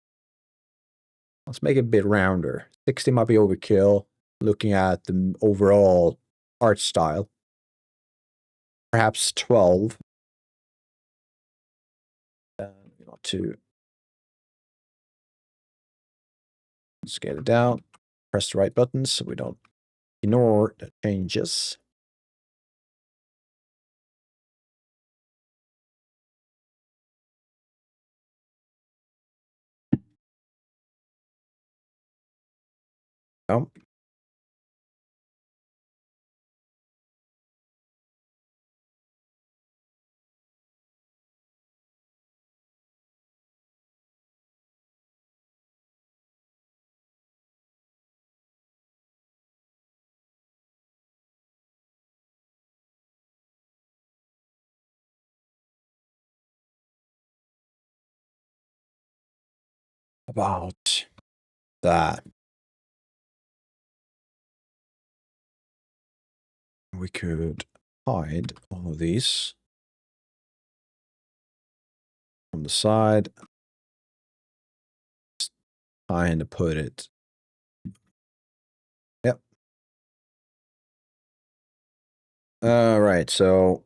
let's make it a bit rounder. 60 might be overkill, looking at the overall art style. Perhaps 12. We want to scale it down. Press the right buttons so we don't ignore the changes. Oh. About that. We could hide all of these from the side. Just trying to put it. Yep. All right. So,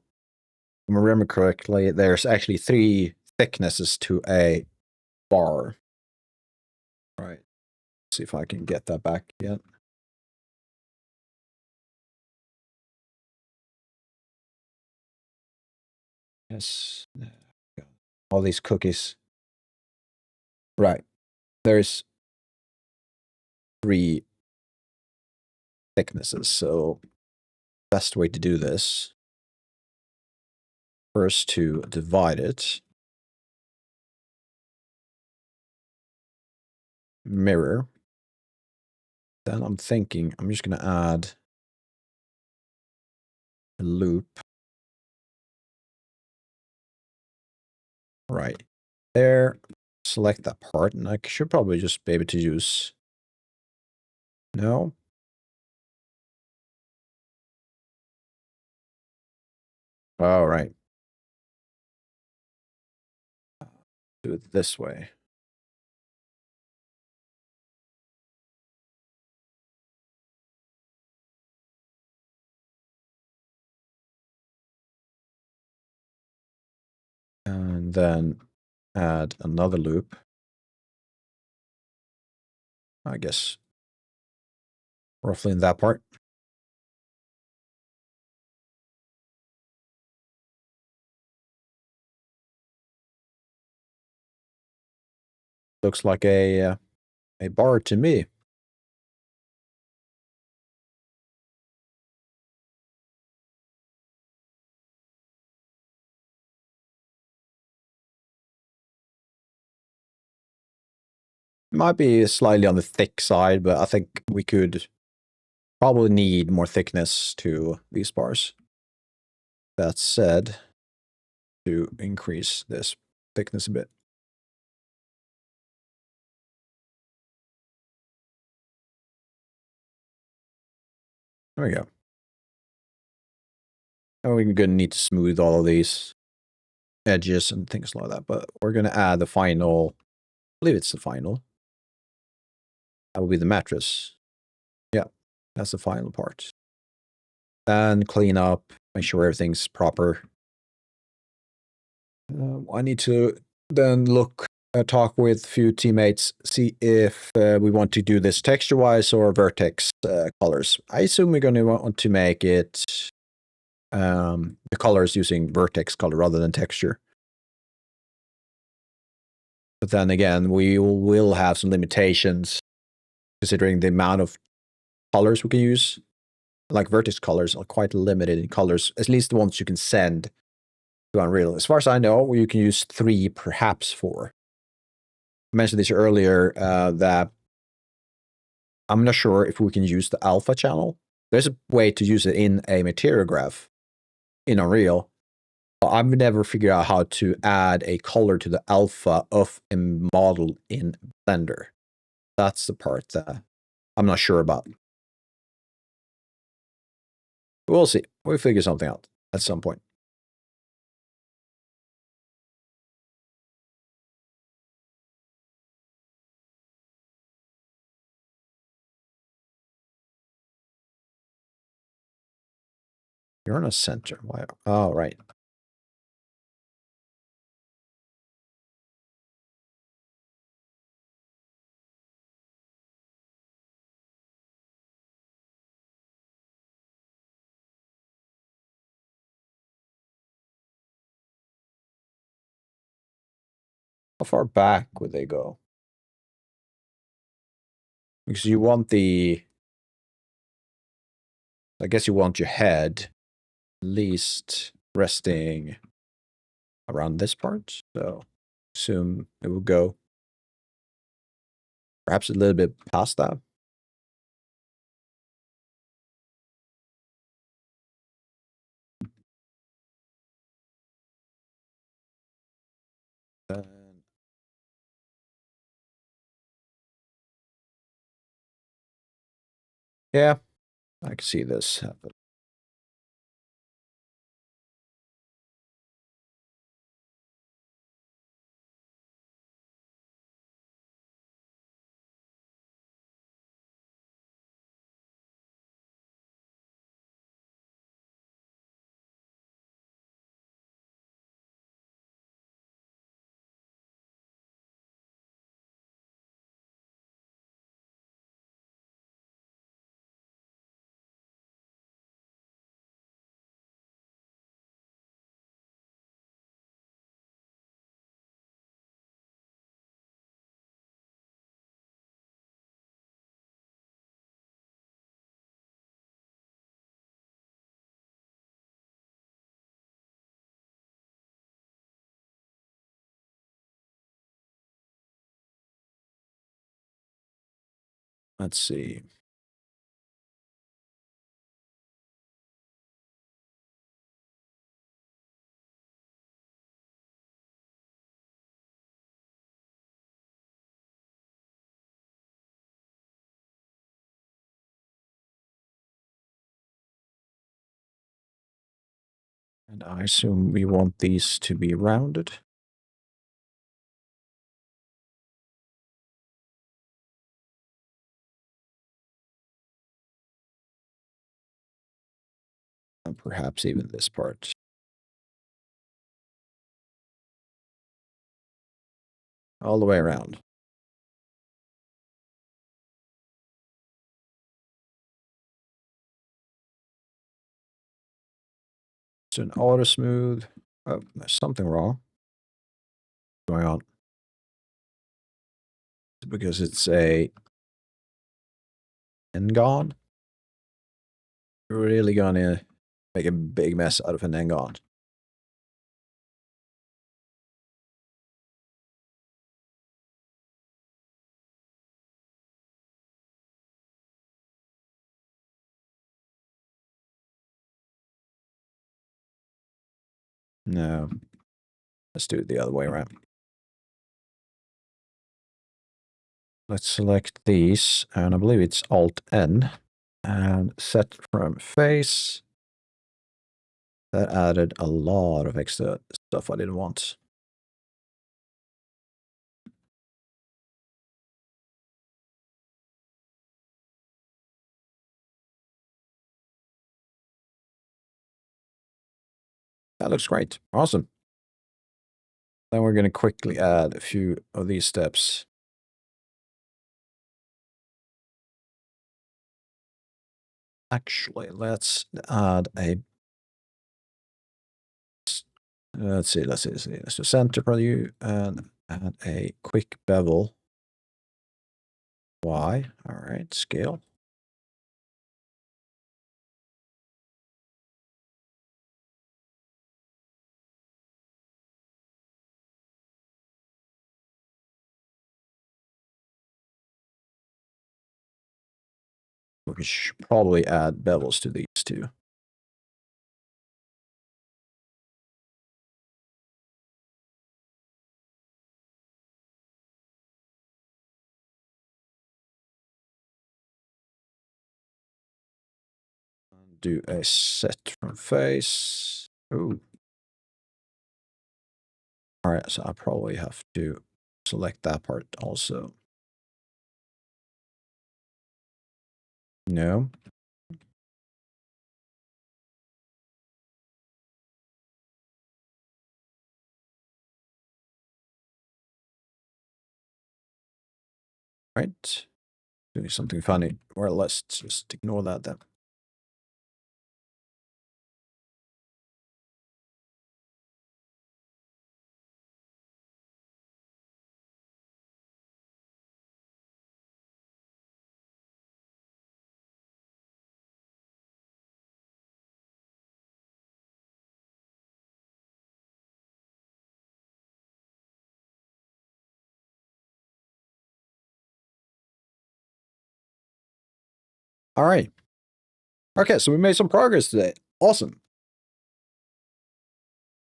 if I remember correctly, there's actually 3 thicknesses to a bar. All right. See if I can get that back again. Yes. All these cookies. Right. There's 3 thicknesses. So best way to do this, first to divide it. Mirror. Then I'm thinking I'm just going to add a loop. Right there. Select that part, and I should probably just be able to use. No. All right. Do it this way. And then add another loop. I guess roughly in that part. Looks like a bar to me. Might be slightly on the thick side, but I think we could Probably need more thickness to these bars. That said, to increase this thickness a bit. There we go. And we're going to need to smooth all of these edges and things like that. But we're going to add the final, I believe it's the final. That will be the mattress. Yeah, that's the final part. And clean up, make sure everything's proper. I need to then talk with a few teammates, see if we want to do this texture-wise or vertex colors. I assume we're going to want to make it the colors using vertex color rather than texture. But then again, we will have some limitations considering the amount of colors we can use. Like vertex colors are quite limited in colors, at least the ones you can send to Unreal. As far as I know, you can use 3, perhaps 4. I mentioned this earlier that I'm not sure if we can use the alpha channel. There's a way to use it in a material graph in Unreal. I've never figured out how to add a color to the alpha of a model in Blender. That's the part that I'm not sure about. We'll see. We'll figure something out at some point. You're in a center. Why? Oh, right. How far back would they go? Because you want the... I guess you want your head at least resting around this part. So assume it will go perhaps a little bit past that. Yeah, I can see this happen. Let's see. And I assume we want these to be rounded. And perhaps even this part. All the way around. It's an auto smooth. Oh, there's something wrong. Going on. Because it's a N-gon. Really gonna make a big mess out of an N-gon. No. Let's do it the other way around. Let's select these, and I believe it's Alt-N, and set from face. That added a lot of extra stuff I didn't want. That looks great. Awesome. Then we're going to quickly add a few of these steps. Actually, let's add a... Let's see. Let's do center value and add a quick bevel. Y. All right, scale. We should probably add bevels to these too. Do a set from face. Ooh. All right, so I probably have to select that part also. No. Right. Doing something funny. Or let's just ignore that then. All right. Okay, so we made some progress today. Awesome.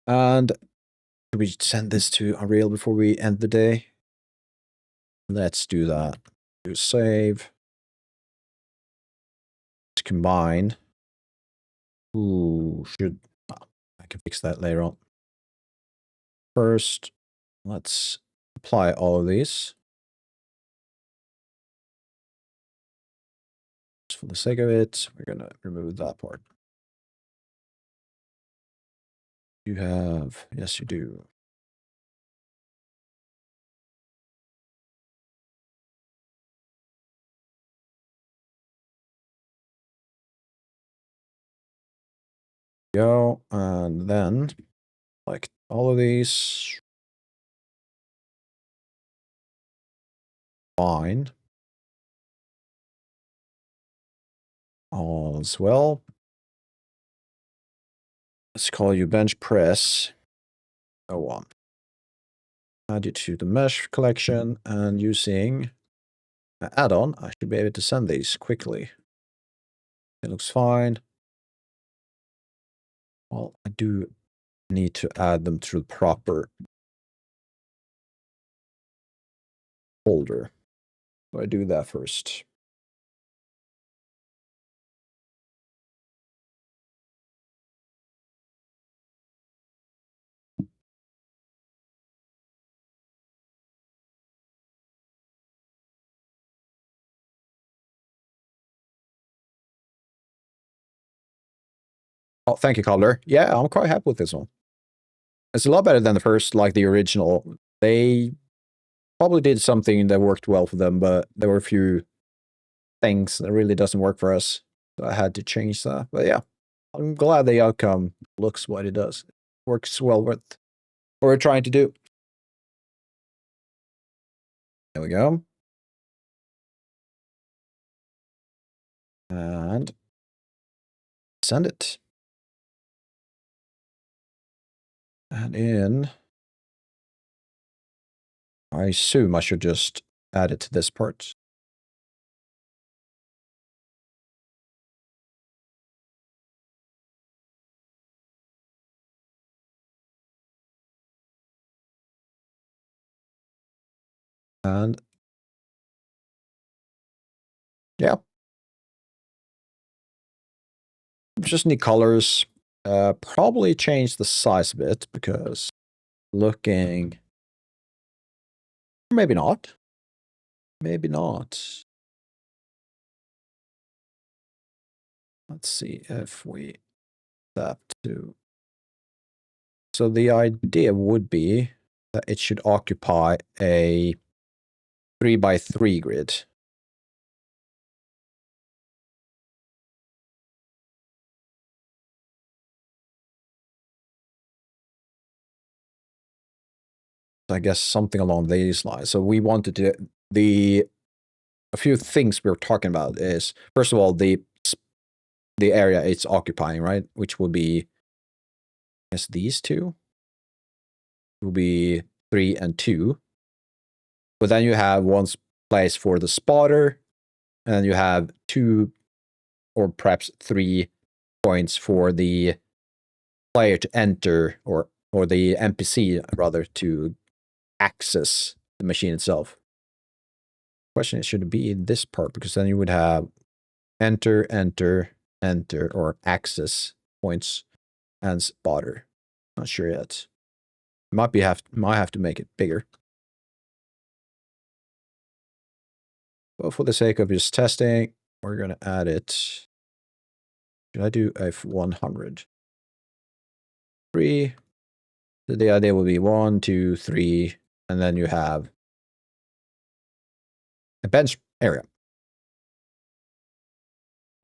And should we send this to Unreal before we end the day? Let's do that. Do save. Let's combine. Ooh, I can fix that later on. First, let's apply all of these. Just for the sake of it, we're gonna remove that part. You have, yes, you do. Go, and then like all of these. Fine. All as well. Let's call you bench press. Go on. Add it to the mesh collection, and using an add-on, I should be able to send these quickly. It looks fine. Well, I do need to add them to the proper folder. So I do that first. Oh, thank you, Cobbler. Yeah, I'm quite happy with this one. It's a lot better than the first, like the original. They probably did something that worked well for them, but there were a few things that really doesn't work for us. So I had to change that. But yeah, I'm glad the outcome looks what it does. It works well with what we're trying to do. There we go. And send it. And in, I assume I should just add it to this part. And yeah. Just need colors. Probably change the size a bit because looking. Maybe not. Maybe not. Let's see if we tap to. So the idea would be that it should occupy a 3x3 grid. I guess something along these lines. So we wanted to a few things we were talking about is, first of all, the area it's occupying, right? Which will be, I guess these two will be 3 and 2. But then you have one place for the spotter, and then you have 2 or perhaps 3 points for the player to enter, or the NPC rather, to access the machine itself. Question is, should it be in this part? Because then you would have enter, enter, enter, or access points and spotter. Not sure yet. Might have to make it bigger. But for the sake of just testing, we're gonna add it. Should I do a 100? 3. So the idea will be 1, 2, 3, and then you have a bench area.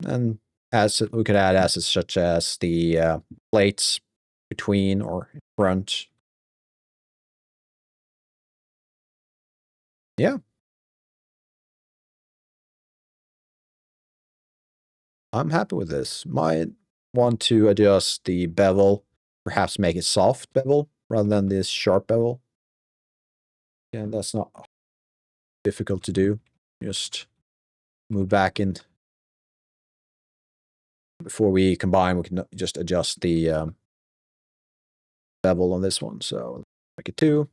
And as we could add assets such as the plates between or in front. Yeah. I'm happy with this. Might want to adjust the bevel, perhaps make it soft bevel rather than this sharp bevel. Yeah, that's not difficult to do. Just move back in. Before we combine, we can just adjust the bevel on this one. So make it 2.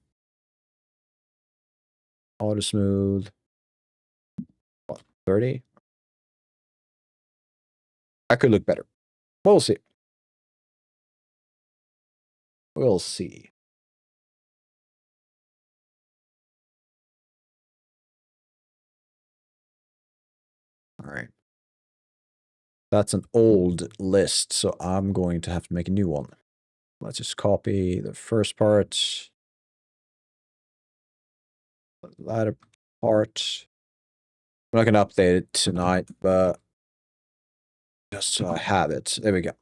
Auto smooth. 30. That could look better. We'll see. We'll see. All right. That's an old list, so I'm going to have to make a new one. Let's just copy the first part. The latter part. I'm not going to update it tonight, but just so I have it. There we go.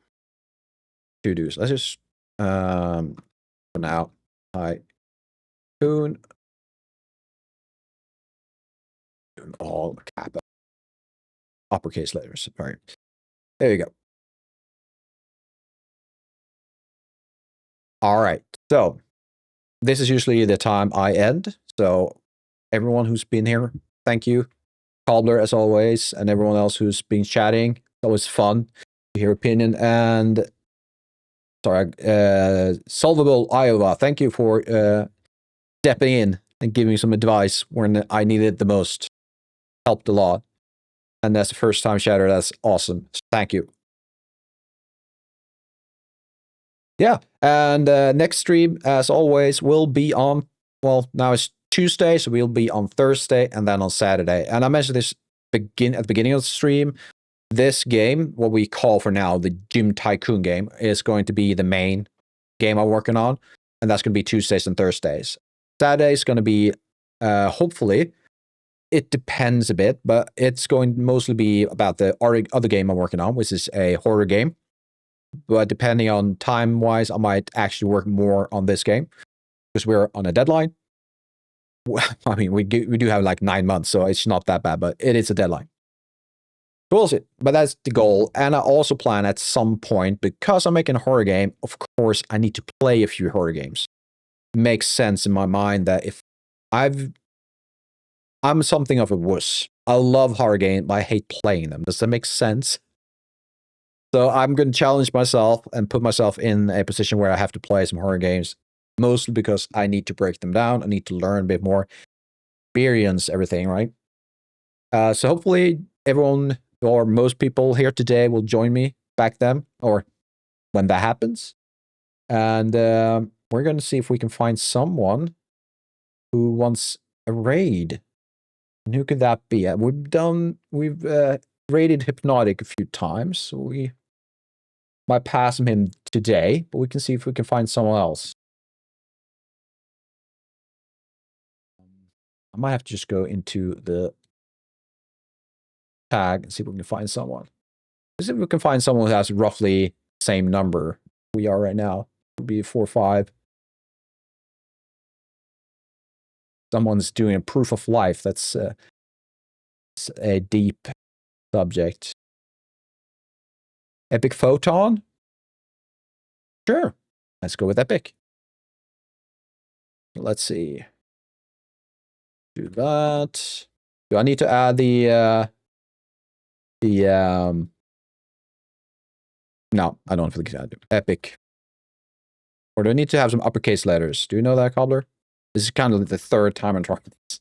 To-dos. Let's just, for now, tune all cap uppercase letters. All right. There you go. All right. So this is usually the time I end. So everyone who's been here, thank you. Cobbler, as always, and everyone else who's been chatting. It's always fun to hear opinion. And sorry, Solvable Iowa, thank you for stepping in and giving me some advice when I needed it the most. Helped a lot. And that's the first time chatter. That's awesome. Thank you. Yeah, and next stream, as always, will be on, well, now it's Tuesday, so we'll be on Thursday and then on Saturday. And I mentioned this at the beginning of the stream. This game, what we call for now the Gym Tycoon game, is going to be the main game I'm working on, and that's going to be Tuesdays and Thursdays. Saturday is going to be, hopefully, it depends a bit, but it's going to mostly be about the other game I'm working on, which is a horror game. But depending on time-wise, I might actually work more on this game because we're on a deadline. I mean, we do have like 9 months, so it's not that bad, but it is a deadline. We'll see. But that's the goal. And I also plan at some point, because I'm making a horror game, of course, I need to play a few horror games. It makes sense in my mind that if I'm something of a wuss. I love horror games, but I hate playing them. Does that make sense? So I'm going to challenge myself and put myself in a position where I have to play some horror games, mostly because I need to break them down. I need to learn a bit more. experience everything, right? So hopefully everyone or most people here today will join me back then or when that happens. And we're going to see if we can find someone who wants a raid. And who could that be? We've raided Hypnotic a few times, so we might pass him today, but we can see if we can find someone else. I might have to just go into the tag and see if we can find someone. See if we can find someone who has roughly the same number we are right now. It would be 4 or 5. Someone's doing a proof of life. That's a deep subject. Epic Photon? Sure. Let's go with Epic. Let's see. Do that. Do I need to add no, I don't think I do. Epic. Or do I need to have some uppercase letters? Do you know that, Cobbler? This is kind of the 3rd time I'm trying this.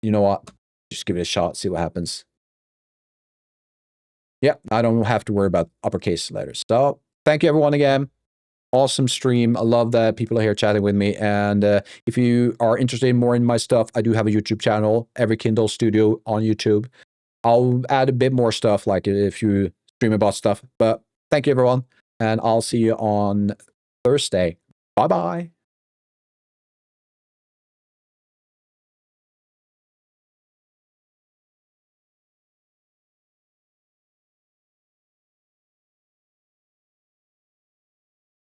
You know what? Just give it a shot, see what happens. Yeah, I don't have to worry about uppercase letters. So, thank you everyone again. Awesome stream. I love that people are here chatting with me. And if you are interested more in my stuff, I do have a YouTube channel, Every Kindle Studio on YouTube. I'll add a bit more stuff, like if you stream about stuff. But thank you, everyone. And I'll see you on Thursday. Bye-bye.